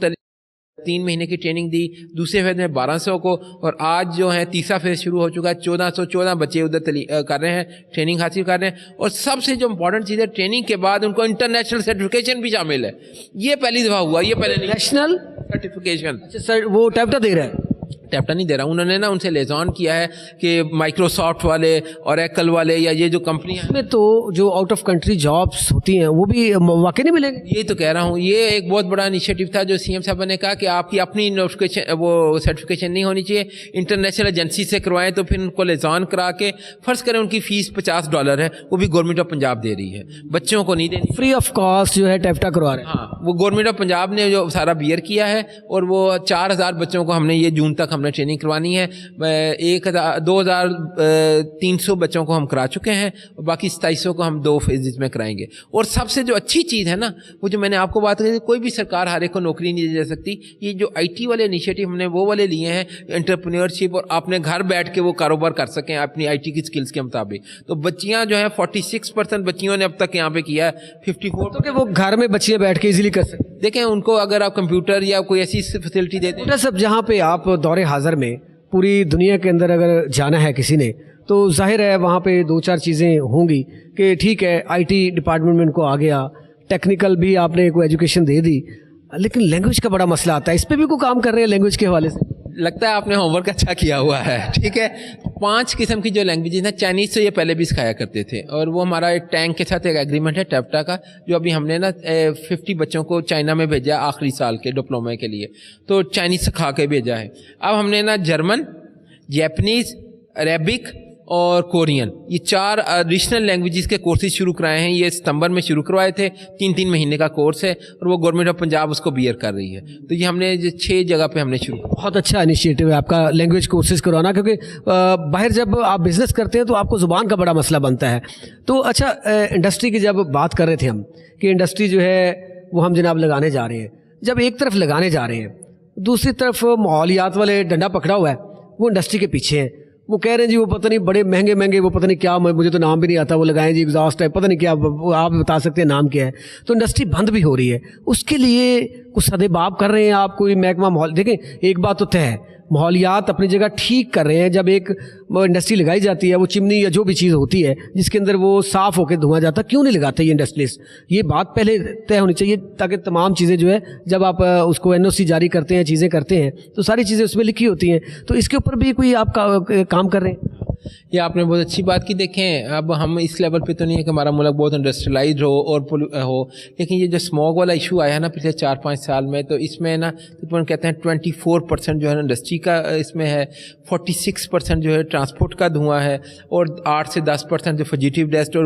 3 महीने की ट्रेनिंग दी, दूसरे फेज में 1200 को, और आज जो है तीसरा फेज शुरू हो चुका है। 1414 बच्चे उधर कर रहे हैं, ट्रेनिंग हासिल कर रहे हैं। और सबसे जो इम्पोर्टेंट चीज़ है, ट्रेनिंग के बाद उनको इंटरनेशनल सर्टिफिकेशन भी शामिल है। ये पहली दफ़ा हुआ, ये पहले नहीं। National certification. अच्छा सर, वो टेप्टा दे रहा है? टेप्टा नहीं दे रहा, उन्होंने ना उनसे लेजॉन किया है कि माइक्रोसॉफ्ट वाले और एप्पल वाले या ये जो कंपनियां में तो जो आउट ऑफ कंट्री जॉब्स होती हैं वो भी वाकई नहीं मिलेंगे। यही तो कह रहा हूँ, ये एक बहुत बड़ा इनिशिएटिव था जो CM साहब ने कहा कि आपकी अपनी नोटिफिकेशन, वो सर्टिफिकेशन नहीं होनी चाहिए, इंटरनेशनल एजेंसी से करवाएं। तो फिर उनको लेजॉन करा के, फ़र्ज़ करें उनकी फ़ीस $50 है, वो भी गवर्नमेंट ऑफ पंजाब दे रही है, बच्चों को नहीं देनी, फ्री ऑफ कॉस्ट जो है टेप्टा करवा रहे हैं। हाँ, वो गवर्नमेंट ऑफ पंजाब ने जो सारा बियर किया है, और वो 4000 बच्चों को हमने ये जून तक हमने ट्रेनिंग करवानी है। 2300 बच्चों को हम करा चुके हैं, और बाकी 2700 को हम 2 फेजेस में कराएंगे। और सबसे जो अच्छी चीज़ है ना, वो जो मैंने आपको बात की, कोई भी सरकार हर एक को नौकरी नहीं दे सकती। ये जो IT वाले इनिशिएटिव हमने वो वाले लिए हैं, एंटरप्रेन्योरशिप, और आपने घर बैठ के वो कारोबार कर सकें अपनी IT की स्किल्स के मुताबिक। तो बच्चियाँ जो हैं 46% बच्चियों ने अब तक यहाँ पे किया है, 54 तो कि वो घर में बच्चियाँ बैठ के इजीली कर सकते। देखें, उनको अगर आप कंप्यूटर या कोई ऐसी फैसिलिटी देते हैं। सब जहाँ पे आप दौरे हाजिर में पूरी दुनिया के अंदर अगर जाना है किसी ने, तो जाहिर है वहाँ पे 2-4 चीज़ें होंगी कि ठीक है IT डिपार्टमेंट में इनको आ गया, टेक्निकल भी आपने कोई एजुकेशन दे दी, लेकिन लैंग्वेज का बड़ा मसला आता है। इस पर भी कोई काम कर रहे हैं लैंग्वेज के हवाले से? लगता है आपने होमवर्क अच्छा किया हुआ है, ठीक है। 5 किस्म की जो लैंग्वेजेस हैं, चाइनीज़ से ये पहले भी सिखाया करते थे, और वो हमारा एक टैंक के साथ एक एग्रीमेंट है टेप्टा का, जो अभी हमने ना 50 बच्चों को चाइना में भेजा आखिरी साल के डिप्लोमा के लिए, तो चाइनीज़ सिखा के भेजा है। अब हमने ना जर्मन, जैपनीज़, अरेबिक اور کورین. یہ 4 ایڈیشنل لینگویجز کے کورسز شروع کرائے ہیں. یہ ستمبر میں شروع کروائے تھے. 3 مہینے کا کورس ہے اور وہ گورنمنٹ آف پنجاب اس کو بیئر کر رہی ہے. تو یہ ہم نے 6 جگہ پہ ہم نے شروع کیا. بہت اچھا انیشیٹو ہے آپ کا لینگویج کورسز کروانا, کیونکہ باہر جب آپ بزنس کرتے ہیں تو آپ کو زبان کا بڑا مسئلہ بنتا ہے. تو اچھا, انڈسٹری کی جب بات کر رہے تھے ہم کہ انڈسٹری جو ہے وہ ہم جناب لگانے جا رہے ہیں, جب ایک طرف لگانے جا رہے ہیں دوسری طرف ماحولیات والے ڈنڈا پکڑا ہوا ہے وہ انڈسٹری کے پیچھے ہیں. وہ کہہ رہے ہیں جی وہ پتہ نہیں بڑے مہنگے وہ پتہ نہیں کیا, مجھے تو نام بھی نہیں آتا, وہ لگائیں جی ایگزاسٹ ہے, پتہ نہیں کیا, آپ بتا سکتے ہیں نام کیا ہے. تو انڈسٹری بند بھی ہو رہی ہے, اس کے لیے کچھ سدباب کر رہے ہیں آپ, کوئی محکمہ ماحول. دیکھیں ایک بات تو طے ہے, ماحولیات اپنی جگہ ٹھیک کر رہے ہیں. جب ایک انڈسٹری لگائی جاتی ہے, وہ چمنی یا جو بھی چیز ہوتی ہے جس کے اندر وہ صاف ہو کے دھواں جاتا, کیوں نہیں لگاتے یہ انڈسٹریز؟ یہ بات پہلے طے ہونی چاہیے تاکہ تمام چیزیں جو ہے جب آپ اس کو NOC جاری کرتے ہیں, چیزیں کرتے ہیں تو ساری چیزیں اس میں لکھی ہوتی ہیں. تو اس کے اوپر بھی کوئی آپ کام کر رہے ہیں؟ یہ آپ نے بہت اچھی بات کی. دیکھیں اب ہم اس لیول پہ تو نہیں ہے کہ ہمارا ملک بہت انڈسٹریلائزڈ ہو اور ہو, لیکن یہ جو اسموگ والا ایشو آیا ہے نا پچھلے 4-5 سال میں, تو اس میں نا تقریباً کہتے ہیں 24% جو ہے انڈسٹری کا اس میں ہے, 46% جو ہے ٹرانسپورٹ کا دھواں ہے, اور 8 سے 10% جو فجیٹیو ڈسٹ اور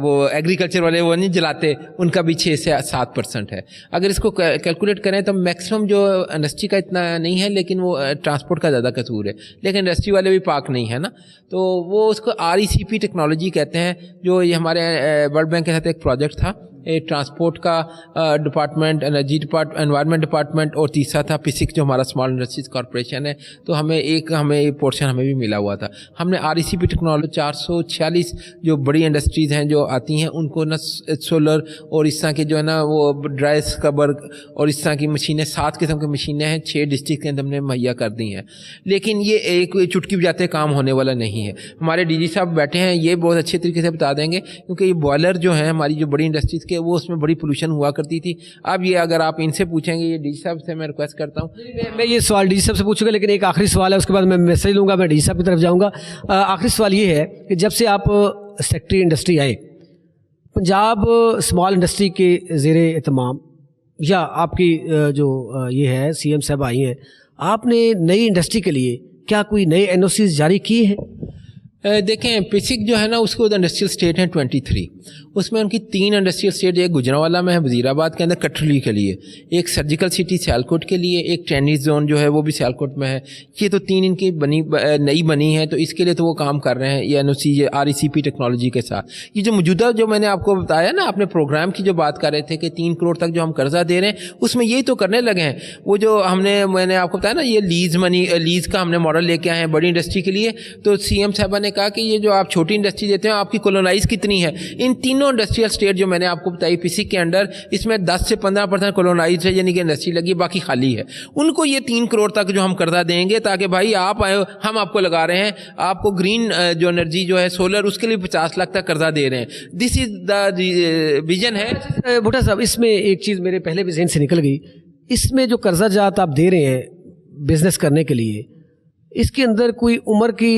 وہ ایگریکلچر والے وہ نہیں جلاتے ان کا بھی 6 سے 7% ہے. اگر اس کو کیلکولیٹ کریں تو میکسیمم جو انڈسٹری کا اتنا نہیں ہے, لیکن وہ ٹرانسپورٹ کا زیادہ قصور ہے. لیکن انڈسٹری والے بھی پاک نہیں ہے نا, تو وہ اس کو RECP ٹیکنالوجی کہتے ہیں, جو یہ ہمارے ورلڈ بینک کے ساتھ ایک پروجیکٹ تھا. ٹرانسپورٹ کا ڈپارٹمنٹ, انرجی انوائرمنٹ ڈپارٹمنٹ, اور تیسرا تھا PISIC جو ہمارا اسمال انڈسٹریز کارپوریشن ہے. تو ہمیں پورشن ہمیں بھی ملا ہوا تھا. ہم نے RECP ٹیکنالوجی 446 جو بڑی انڈسٹریز ہیں جو آتی ہیں ان کو نا سولر اور اس طرح کے جو ہے نا وہ ڈرائی اسکربر اور اس طرح کی مشینیں, 7 قسم کی مشینیں ہیں 6 ڈسٹرکٹ کے اندر ہم نے مہیا کر دی ہیں. لیکن یہ ایک چٹکی بجاتے کام ہونے والا نہیں ہے. ہمارے DG صاحب بیٹھے ہیں, یہ بہت اچھے طریقے سے بتا دیں گے, کیونکہ یہ بوائلر جو ہیں ہماری جو بڑی انڈسٹریز کہ وہ اس میں بڑی پولوشن ہوا کرتی تھی. اب یہ اگر آپ ان سے پوچھیں گے, یہ DG صاحب سے میں ریکویسٹ کرتا ہوں. میں یہ سوال DG صاحب سے پوچھوں گا, لیکن ایک آخری سوال ہے, اس کے بعد میں میسج لوں گا, میں DG صاحب کی طرف جاؤں گا. آخری سوال یہ ہے کہ جب سے آپ سیکٹری انڈسٹری آئے, پنجاب اسمال انڈسٹری کے زیر اہتمام یا آپ کی جو یہ ہے CM صاحب آئی ہیں, آپ نے نئی انڈسٹری کے لیے کیا کوئی نئے NOCs جاری کیے ہیں؟ دیکھیں PISIC جو ہے نا اس کو انڈسٹریل اسٹیٹ ہیں 23, اس میں ان کی 3 انڈسٹریل اسٹیٹ, ایک گجرانوالہ میں ہے وزیر آباد کے اندر کٹھلی کے لیے, ایک سرجیکل سٹی سیالکوٹ کے لیے, ایک ٹینس زون جو ہے وہ بھی سیالکوٹ میں ہے. یہ تو 3 ان کی نئی بنی ہے, تو اس کے لیے تو وہ کام کر رہے ہیں یہ NOC یہ RECP ٹیکنالوجی کے ساتھ. یہ جو موجودہ جو میں نے آپ کو بتایا نا, اپنے پروگرام کی جو بات کر رہے تھے کہ 3 کروڑ تک جو ہم قرضہ دے رہے ہیں, اس میں یہی تو کرنے لگے ہیں. وہ جو میں نے آپ کو بتایا نا یہ لیز کا ہم نے ماڈل لے کے آئے ہیں بڑی انڈسٹری کے لیے. تو CM صاحبہ نے کہا کہ یہ جو آپ چھوٹی انڈسٹری دیتے ہیں آپ کی کولونائز کتنی ہے. ان تینوں انڈسٹریل اسٹیٹ جو میں نے آپ کو بتائی PISIC کے انڈر, اس میں 10 سے 15% کولونائز ہے, یعنی کہ انڈسٹری لگی, باقی خالی ہے. ان کو یہ 3 کروڑ تک جو ہم قرضہ دیں گے تاکہ بھائی آپ آئے, ہم آپ کو لگا رہے ہیں, آپ کو گرین جو انرجی جو ہے سولر, اس کے لیے 50 لاکھ تک قرضہ دے رہے ہیں. دس از دا ویژن ہے. بھٹا صاحب, اس میں ایک چیز میرے پہلے بھی ذہن سے نکل گئی, اس میں جو قرضہ جات آپ دے رہے ہیں بزنس کرنے کے لیے, اس کے اندر کوئی عمر کی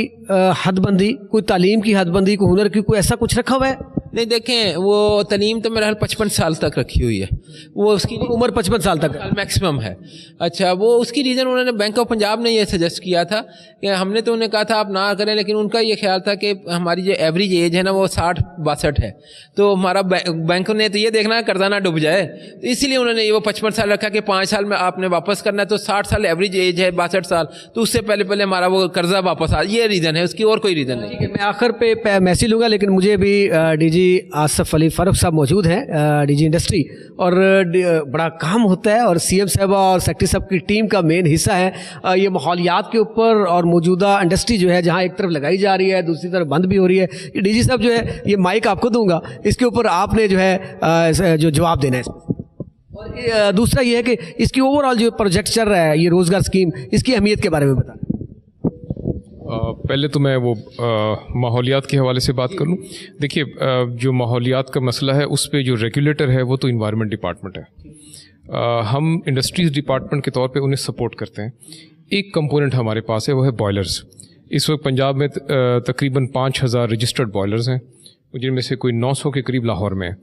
حد بندی, کوئی تعلیم کی حد بندی, کوئی ہنر کی, کوئی ایسا کچھ رکھا ہوا ہے؟ نہیں دیکھیں, وہ تعلیم تو میرا 55 سال تک رکھی ہوئی ہے, وہ اس کی عمر 55 سال تک میکسیمم ہے. اچھا, وہ اس کی ریزن انہوں نے بینک آف پنجاب نے یہ سجیسٹ کیا تھا کہ ہم نے تو انہیں کہا تھا آپ نہ کریں, لیکن ان کا یہ خیال تھا کہ ہماری جو ایوریج ایج ہے نا وہ 60-62 ہے, تو ہمارا بینک نے تو یہ دیکھنا ہے قرضہ نہ ڈوب جائے, تو اسی لیے انہوں نے یہ وہ 55 سال رکھا کہ 5 سال میں آپ نے واپس کرنا ہے, تو 60 سال ایوریج ایج ہے, 62 سال, تو اس سے پہلے ہمارا وہ قرضہ واپس آ, یہ ریزن ہے, اس کی اور کوئی ریزن نہیں. ٹھیک ہے, میں آخر پہ میسج لوں گا, لیکن مجھے بھی DG آصف علی فاروق صاحب موجود ہیں DG انڈسٹری, اور بڑا کام ہوتا ہے, اور CM صاحبہ اور سیکٹری صاحب کی ٹیم کا مین حصہ ہے یہ ماحولیات کے اوپر, اور موجودہ انڈسٹری جو ہے جہاں ایک طرف لگائی جا رہی ہے دوسری طرف بند بھی ہو رہی ہے. یہ DG صاحب جو ہے یہ مائک آپ کو دوں گا, اس کے اوپر آپ نے جو ہے جو جواب دینا ہے. اور دوسرا یہ ہے کہ اس کی اوور آل جو پروجیکٹ چل رہا ہے یہ روزگار اسکیم, اس کی اہمیت کے بارے میں بتائیں. پہلے تو میں وہ ماحولیات کے حوالے سے بات کر لوں. دیکھیے, جو ماحولیات کا مسئلہ ہے اس پہ جو ریگولیٹر ہے وہ تو انوائرمنٹ ڈپارٹمنٹ ہے. ہم انڈسٹریز ڈپارٹمنٹ کے طور پہ انہیں سپورٹ کرتے ہیں. ایک کمپوننٹ ہمارے پاس ہے, وہ ہے بوائلرز. اس وقت پنجاب میں تقریباً 5000 رجسٹرڈ بوائلرز ہیں, جن میں سے کوئی 900 کے قریب لاہور میں ہیں.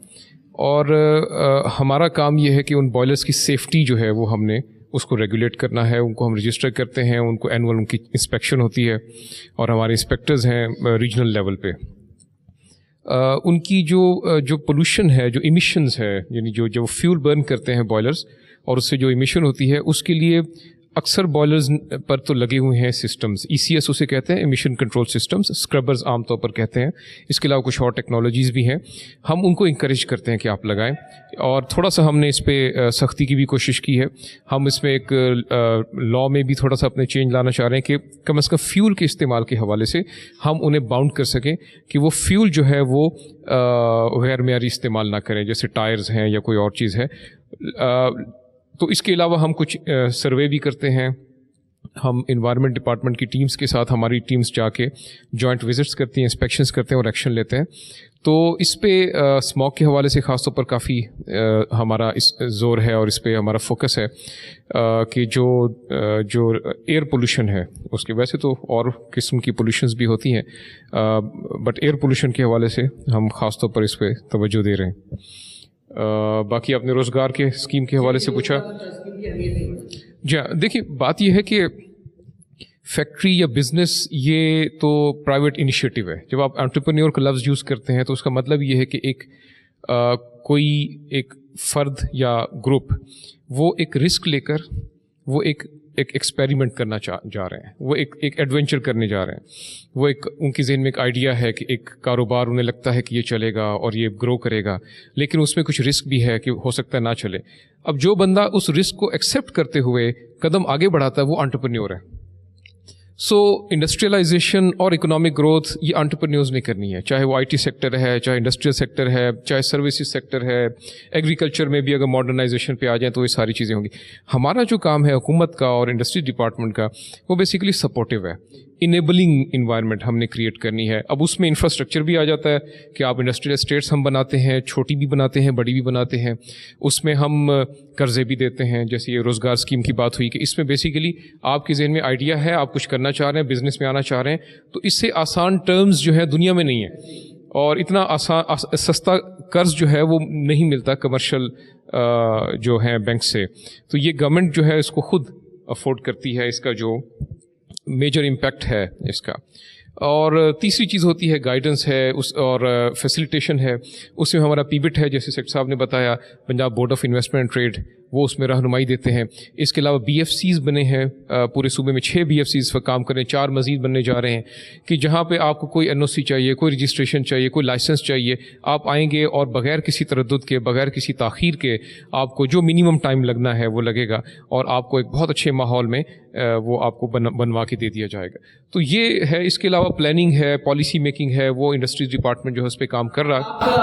اور ہمارا کام یہ ہے کہ ان بوائلرز کی سیفٹی جو ہے وہ ہم نے اس کو ریگولیٹ کرنا ہے، ان کو ہم رجسٹر کرتے ہیں، ان کو اینول ان کی انسپیکشن ہوتی ہے، اور ہمارے انسپیکٹرز ہیں ریجنل لیول پہ. ان کی جو پولوشن ہے، جو ایمیشنز ہے، یعنی جو فیول برن کرتے ہیں بوائلرز، اور اس سے جو ایمیشن ہوتی ہے، اس کے لیے اکثر بوائلرز پر تو لگے ہوئے ہیں سسٹمز، ECS اسے کہتے ہیں، ایمیشن کنٹرول سسٹمز، اسکربرز عام طور پر کہتے ہیں. اس کے علاوہ کچھ اور ٹیکنالوجیز بھی ہیں. ہم ان کو انکریج کرتے ہیں کہ آپ لگائیں، اور تھوڑا سا ہم نے اس پہ سختی کی بھی کوشش کی ہے. ہم اس میں ایک لا میں بھی تھوڑا سا اپنے چینج لانا چاہ رہے ہیں کہ کم از کم فیول کے استعمال کے حوالے سے ہم انہیں باؤنڈ کر سکیں کہ وہ فیول جو ہے وہ غیر معیاری استعمال نہ کریں، جیسے ٹائرز ہیں یا کوئی اور چیز ہے. تو اس کے علاوہ ہم کچھ سروے بھی کرتے ہیں. ہم انوائرمنٹ ڈپارٹمنٹ کی ٹیمز کے ساتھ، ہماری ٹیمز جا کے جوائنٹ وزٹس کرتی ہیں، انسپیکشنز کرتے ہیں اور ایکشن لیتے ہیں. تو اس پہ اسموک کے حوالے سے خاص طور پر کافی ہمارا اس زور ہے، اور اس پہ ہمارا فوکس ہے کہ جو ایئر پولوشن ہے اس کے، ویسے تو اور قسم کی پولوشنز بھی ہوتی ہیں، بٹ ایئر پولوشن کے حوالے سے ہم خاص طور پر اس پہ توجہ دے رہے ہیں. باقی آپ نے روزگار کے اسکیم کے حوالے سے پوچھا. جی ہاں، دیکھیے بات یہ ہے کہ فیکٹری یا بزنس یہ تو پرائیویٹ انیشیٹو ہے. جب آپ انٹرپرینیور کا لفظ یوز کرتے ہیں تو اس کا مطلب یہ ہے کہ کوئی ایک فرد یا گروپ وہ ایک رسک لے کر وہ ایک ایکسپیریمنٹ کرنا جا رہے ہیں، وہ ایک ایڈونچر کرنے جا رہے ہیں. وہ ان کی ذہن میں ایک آئیڈیا ہے کہ ایک کاروبار انہیں لگتا ہے کہ یہ چلے گا اور یہ گرو کرے گا، لیکن اس میں کچھ رسک بھی ہے کہ ہو سکتا ہے نہ چلے. اب جو بندہ اس رسک کو ایکسیپٹ کرتے ہوئے قدم آگے بڑھاتا ہے وہ انٹرپرینیور ہے. سو انڈسٹریلائزیشن اور اکنامک گروتھ یہ انٹرپرینیورز نے کرنی ہے، چاہے وہ IT سیکٹر ہے، چاہے انڈسٹریل سیکٹر ہے، چاہے سروسز سیکٹر ہے، ایگریکلچر میں بھی اگر ماڈرنائزیشن پہ آ جائیں تو یہ ساری چیزیں ہوں گی. ہمارا جو کام ہے حکومت کا اور انڈسٹری ڈپارٹمنٹ کا، وہ بیسیکلی سپورٹیو ہے. انیبلنگ انوائرمنٹ ہم نے کریٹ کرنی ہے. اب اس میں انفراسٹرکچر بھی آ جاتا ہے کہ آپ انڈسٹریل اسٹیٹس ہم بناتے ہیں، چھوٹی بھی بناتے ہیں، بڑی بھی بناتے ہیں. اس میں ہم قرضے بھی دیتے ہیں، جیسے یہ روزگار اسکیم کی بات ہوئی کہ اس میں بیسیکلی آپ کے ذہن میں آئیڈیا ہے، آپ کچھ کرنا چاہ رہے ہیں، بزنس میں آنا چاہ رہے ہیں، تو اس سے آسان ٹرمز جو ہے دنیا میں نہیں ہے، اور اتنا آسان سستا قرض جو ہے وہ نہیں ملتا کمرشل جو ہیں بینک سے. تو یہ گورنمنٹ جو ہے اس کو خود افورڈ کرتی ہے، اس کا جو میجر امپیکٹ ہے اس کا. اور تیسری چیز ہوتی ہے گائیڈنس ہے اور فیسیلیٹیشن ہے. اس میں ہمارا PBIT ہے، جیسے سیکٹر صاحب نے بتایا، Punjab board of investment and trade, وہ اس میں رہنمائی دیتے ہیں. اس کے علاوہ BFCs بنے ہیں پورے صوبے میں، 6 BFCs پر کام کریں، 4 مزید بننے جا رہے ہیں کہ جہاں پہ آپ کو کوئی NOC چاہیے، کوئی رجسٹریشن چاہیے، کوئی لائسنس چاہیے، آپ آئیں گے اور بغیر کسی تردد کے، بغیر کسی تاخیر کے آپ کو جو منیمم ٹائم لگنا ہے وہ لگے گا، اور آپ کو ایک بہت اچھے ماحول میں وہ آپ کو بنوا کے دے دیا جائے گا. تو یہ ہے. اس کے علاوہ پلاننگ ہے، پالیسی میکنگ ہے، وہ انڈسٹریز ڈپارٹمنٹ جو ہے اس پہ کام کر رہا ہے. آپ کا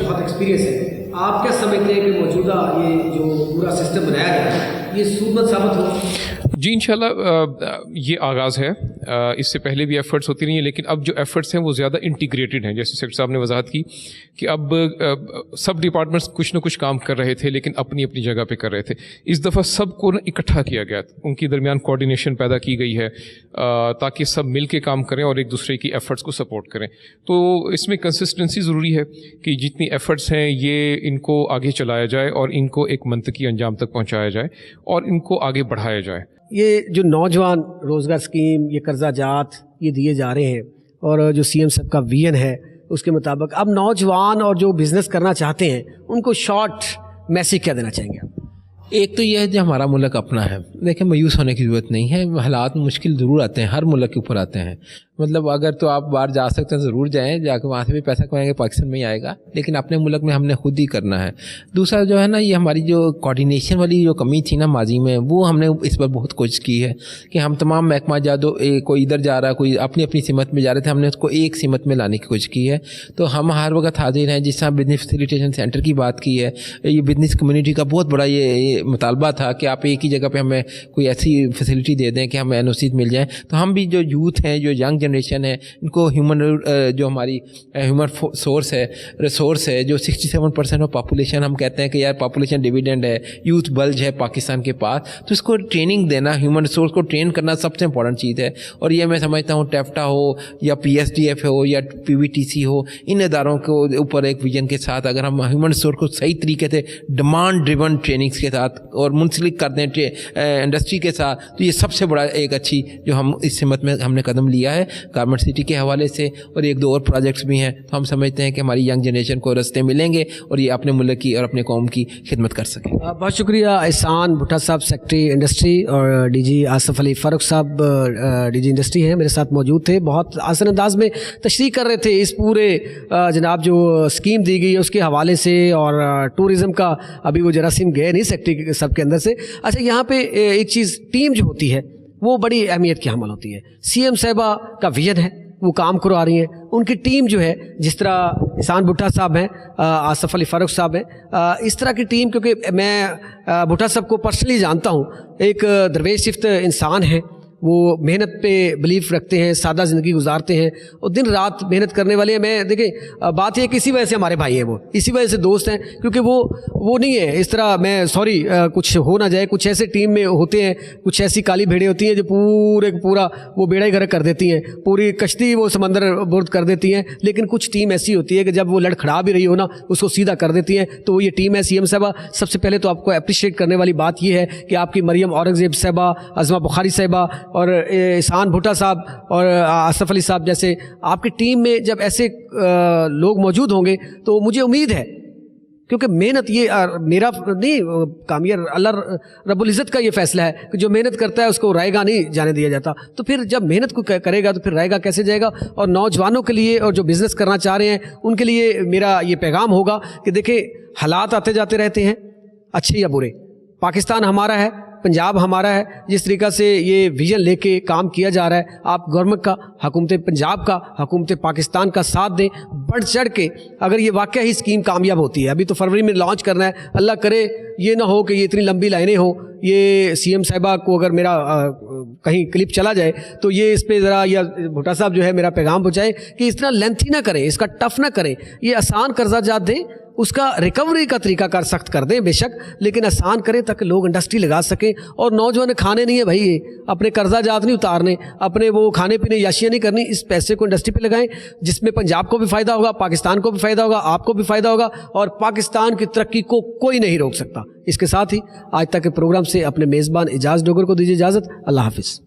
بہت ایکسپیرینس ہے، آپ کیا سمجھتے ہیں کہ موجودہ یہ جو پورا سسٹم بنایا گیا ہے یہ سود مند ثابت ہو؟ جی انشاءاللہ یہ آغاز ہے. اس سے پہلے بھی ایفرٹس ہوتی رہی ہیں، لیکن اب جو ایفرٹس ہیں وہ زیادہ انٹیگریٹڈ ہیں. جیسے سیکٹر صاحب نے وضاحت کی کہ اب سب ڈپارٹمنٹس کچھ نہ کچھ کام کر رہے تھے، لیکن اپنی اپنی جگہ پہ کر رہے تھے. اس دفعہ سب کو اکٹھا کیا گیا، ان کے درمیان کوآرڈینیشن پیدا کی گئی ہے تاکہ سب مل کے کام کریں اور ایک دوسرے کی ایفرٹس کو سپورٹ کریں. تو اس میں کنسسٹنسی ضروری ہے کہ جتنی ایفرٹس ہیں یہ ان کو آگے چلایا جائے اور ان کو ایک منطقی انجام تک پہنچایا جائے اور ان کو آگے بڑھایا جائے. یہ جو نوجوان روزگار اسکیم، یہ قرضہ جات یہ دیے جا رہے ہیں، اور جو CM صاحب کا ویژن ہے اس کے مطابق اب نوجوان اور جو بزنس کرنا چاہتے ہیں ان کو شارٹ میسج کیا دینا چاہیں گے؟ ایک تو یہ ہے جو ہمارا ملک اپنا ہے، دیکھیں مایوس ہونے کی ضرورت نہیں ہے. حالات مشکل ضرور آتے ہیں، ہر ملک کے اوپر آتے ہیں. مطلب اگر تو آپ باہر جا سکتے ہیں ضرور جائیں، جا کے وہاں سے بھی پیسہ کمائیں گے، پاکستان میں ہی آئے گا، لیکن اپنے ملک میں ہم نے خود ہی کرنا ہے. دوسرا جو ہے نا، یہ ہماری جو کوآرڈینیشن والی جو کمی تھی نا ماضی میں، وہ ہم نے اس پر بہت کوشش کی ہے کہ ہم تمام محکمہ جات، کوئی ادھر جا رہا ہے، کوئی اپنی اپنی سمت میں جا رہے تھے، ہم نے اس کو ایک سمت میں لانے کی کوشش کی ہے. تو ہم ہر وقت حاضر ہیں. جس طرح بزنس فیسیلیٹیشن سینٹر کی بات کی ہے، یہ بزنس کمیونٹی کا بہت بڑا یہ مطالبہ تھا کہ آپ ایک ہی جگہ پہ ہمیں کوئی ایسی فیسلٹی دے دیں کہ ہمیں NOCs مل جائیں. تو ہم بھی جو یوتھ ہیں، جو ینگ جنریشن ہے، ان کو جو ہماری ہیومن سورس ہے، ریسورس ہے، جو 67% آف پاپولیشن، ہم کہتے ہیں کہ یار پاپولیشن ڈیویڈنڈ ہے، یوتھ بلج ہے پاکستان کے پاس، تو اس کو ٹریننگ دینا، ہیومن ریسورس کو ٹرین کرنا سب سے امپورٹنٹ چیز ہے. اور یہ میں سمجھتا ہوں ٹیفٹا ہو یا PSDF ہو یا PVTC ہو، ان اداروں کے اوپر ایک ویژن کے ساتھ اگر ہم ہیومن ریسورس کو صحیح طریقے سے ڈیمانڈ ڈریون ٹریننگس کے ساتھ ساتھ اور منسلک کر دیں انڈسٹری کے ساتھ, تو یہ سب سے بڑا ایک اچھی جو ہم اس سمت میں ہم نے قدم لیا ہے گارمنٹ سٹی کے حوالے سے. اور ایک دو اور پروجیکٹس بھی ہیں, تو ہم سمجھتے ہیں کہ ہماری ینگ جنریشن کو رستے ملیں گے اور یہ اپنے ملک کی اور اپنے قوم کی خدمت کر سکیں. بہت شکریہ احسان بھٹا صاحب, سیکرٹری انڈسٹری, اور ڈی جی آصف علی فاروق صاحب ڈی جی انڈسٹری ہیں, میرے ساتھ موجود تھے. بہت آسان انداز میں تشریح کر رہے تھے اس پورے جناب جو اسکیم دی گئی ہے اس کے حوالے سے, اور ٹورزم کا ابھی وہ جراثیم گئے نہیں سیکٹری سب کے اندر سے. اچھا, یہاں پہ ایک چیز ٹیم جو ہوتی ہے وہ بڑی اہمیت کی حامل ہوتی ہے. سی ایم صاحبہ کا ویژن ہے, وہ کام کروا رہی ہیں, ان کی ٹیم جو ہے, جس طرح احسان بھٹا صاحب ہیں, آصف علی فاروق صاحب ہیں, اس طرح کی ٹیم, کیونکہ میں بھٹا صاحب کو پرسنلی جانتا ہوں, ایک درویش صفت انسان ہیں, وہ محنت پہ بلیف رکھتے ہیں, سادہ زندگی گزارتے ہیں اور دن رات محنت کرنے والے ہیں. میں دیکھیں بات یہ کہ اسی وجہ سے ہمارے بھائی ہیں, وہ اسی وجہ سے دوست ہیں, کیونکہ وہ نہیں ہے اس طرح, میں سوری کچھ ہو نہ جائے, کچھ ایسے ٹیم میں ہوتے ہیں, کچھ ایسی کالی بھیڑیں ہوتی ہیں جو پورا وہ بیڑا ہی غرق کر دیتی ہیں, پوری کشتی وہ سمندر برد کر دیتی ہیں. لیکن کچھ ٹیم ایسی ہوتی ہے کہ جب وہ لڑکھڑا بھی رہی ہو نا, اس کو سیدھا کر دیتی ہیں, تو وہ یہ ٹیم ہے. سی ایم صاحبہ, سب سے پہلے تو آپ کو اپریشیٹ کرنے والی بات یہ ہے کہ آپ کی مریم اورنگزیب صاحبہ, عظمہ بخاری صاحبہ اور احسان بھٹا صاحب اور آصف علی صاحب جیسے آپ کی ٹیم میں جب ایسے لوگ موجود ہوں گے تو مجھے امید ہے, کیونکہ محنت یہ میرا نہیں کامیاب, اللہ رب العزت کا یہ فیصلہ ہے کہ جو محنت کرتا ہے اس کو رائے گا نہیں جانے دیا جاتا. تو پھر جب محنت کو کرے گا تو پھر رائے گا کیسے جائے گا. اور نوجوانوں کے لیے اور جو بزنس کرنا چاہ رہے ہیں ان کے لیے میرا یہ پیغام ہوگا کہ دیکھیں حالات آتے جاتے رہتے ہیں, اچھے یا برے. پاکستان ہمارا ہے, پنجاب ہمارا ہے. جس طریقہ سے یہ ویژن لے کے کام کیا جا رہا ہے, آپ گورنمنٹ کا, حکومت پنجاب کا, حکومت پاکستان کا ساتھ دیں بڑھ چڑھ کے. اگر یہ واقعہ ہی اسکیم کامیاب ہوتی ہے, ابھی تو فروری میں لانچ کرنا ہے, اللہ کرے یہ نہ ہو کہ یہ اتنی لمبی لائنیں ہوں. یہ سی ایم صاحبہ کو اگر میرا کہیں کلپ چلا جائے تو یہ اس پہ ذرا, یا بھٹا صاحب جو ہے میرا پیغام پہنچائے کہ اس طرح لینتھی نہ کریں, اس کا ٹف نہ کریں. یہ آسان قرضہ جات دیں, اس کا ریکوری کا طریقہ کار سخت کر دیں بے شک, لیکن آسان کریں تاکہ لوگ انڈسٹری لگا سکیں. اور نوجوان کھانے نہیں ہے بھائی, اپنے قرضہ جات نہیں اتارنے, اپنے وہ کھانے پینے یاشیاں نہیں کرنی, اس پیسے کو انڈسٹری پہ لگائیں جس میں پنجاب کو بھی فائدہ ہوگا, پاکستان کو بھی فائدہ ہوگا, آپ کو بھی فائدہ ہوگا, اور پاکستان کی ترقی کو کوئی نہیں روک سکتا. اس کے ساتھ ہی آج تک کے پروگرام سے اپنے میزبان اعجاز ڈوگر کو دیجیے اجازت. اللہ حافظ.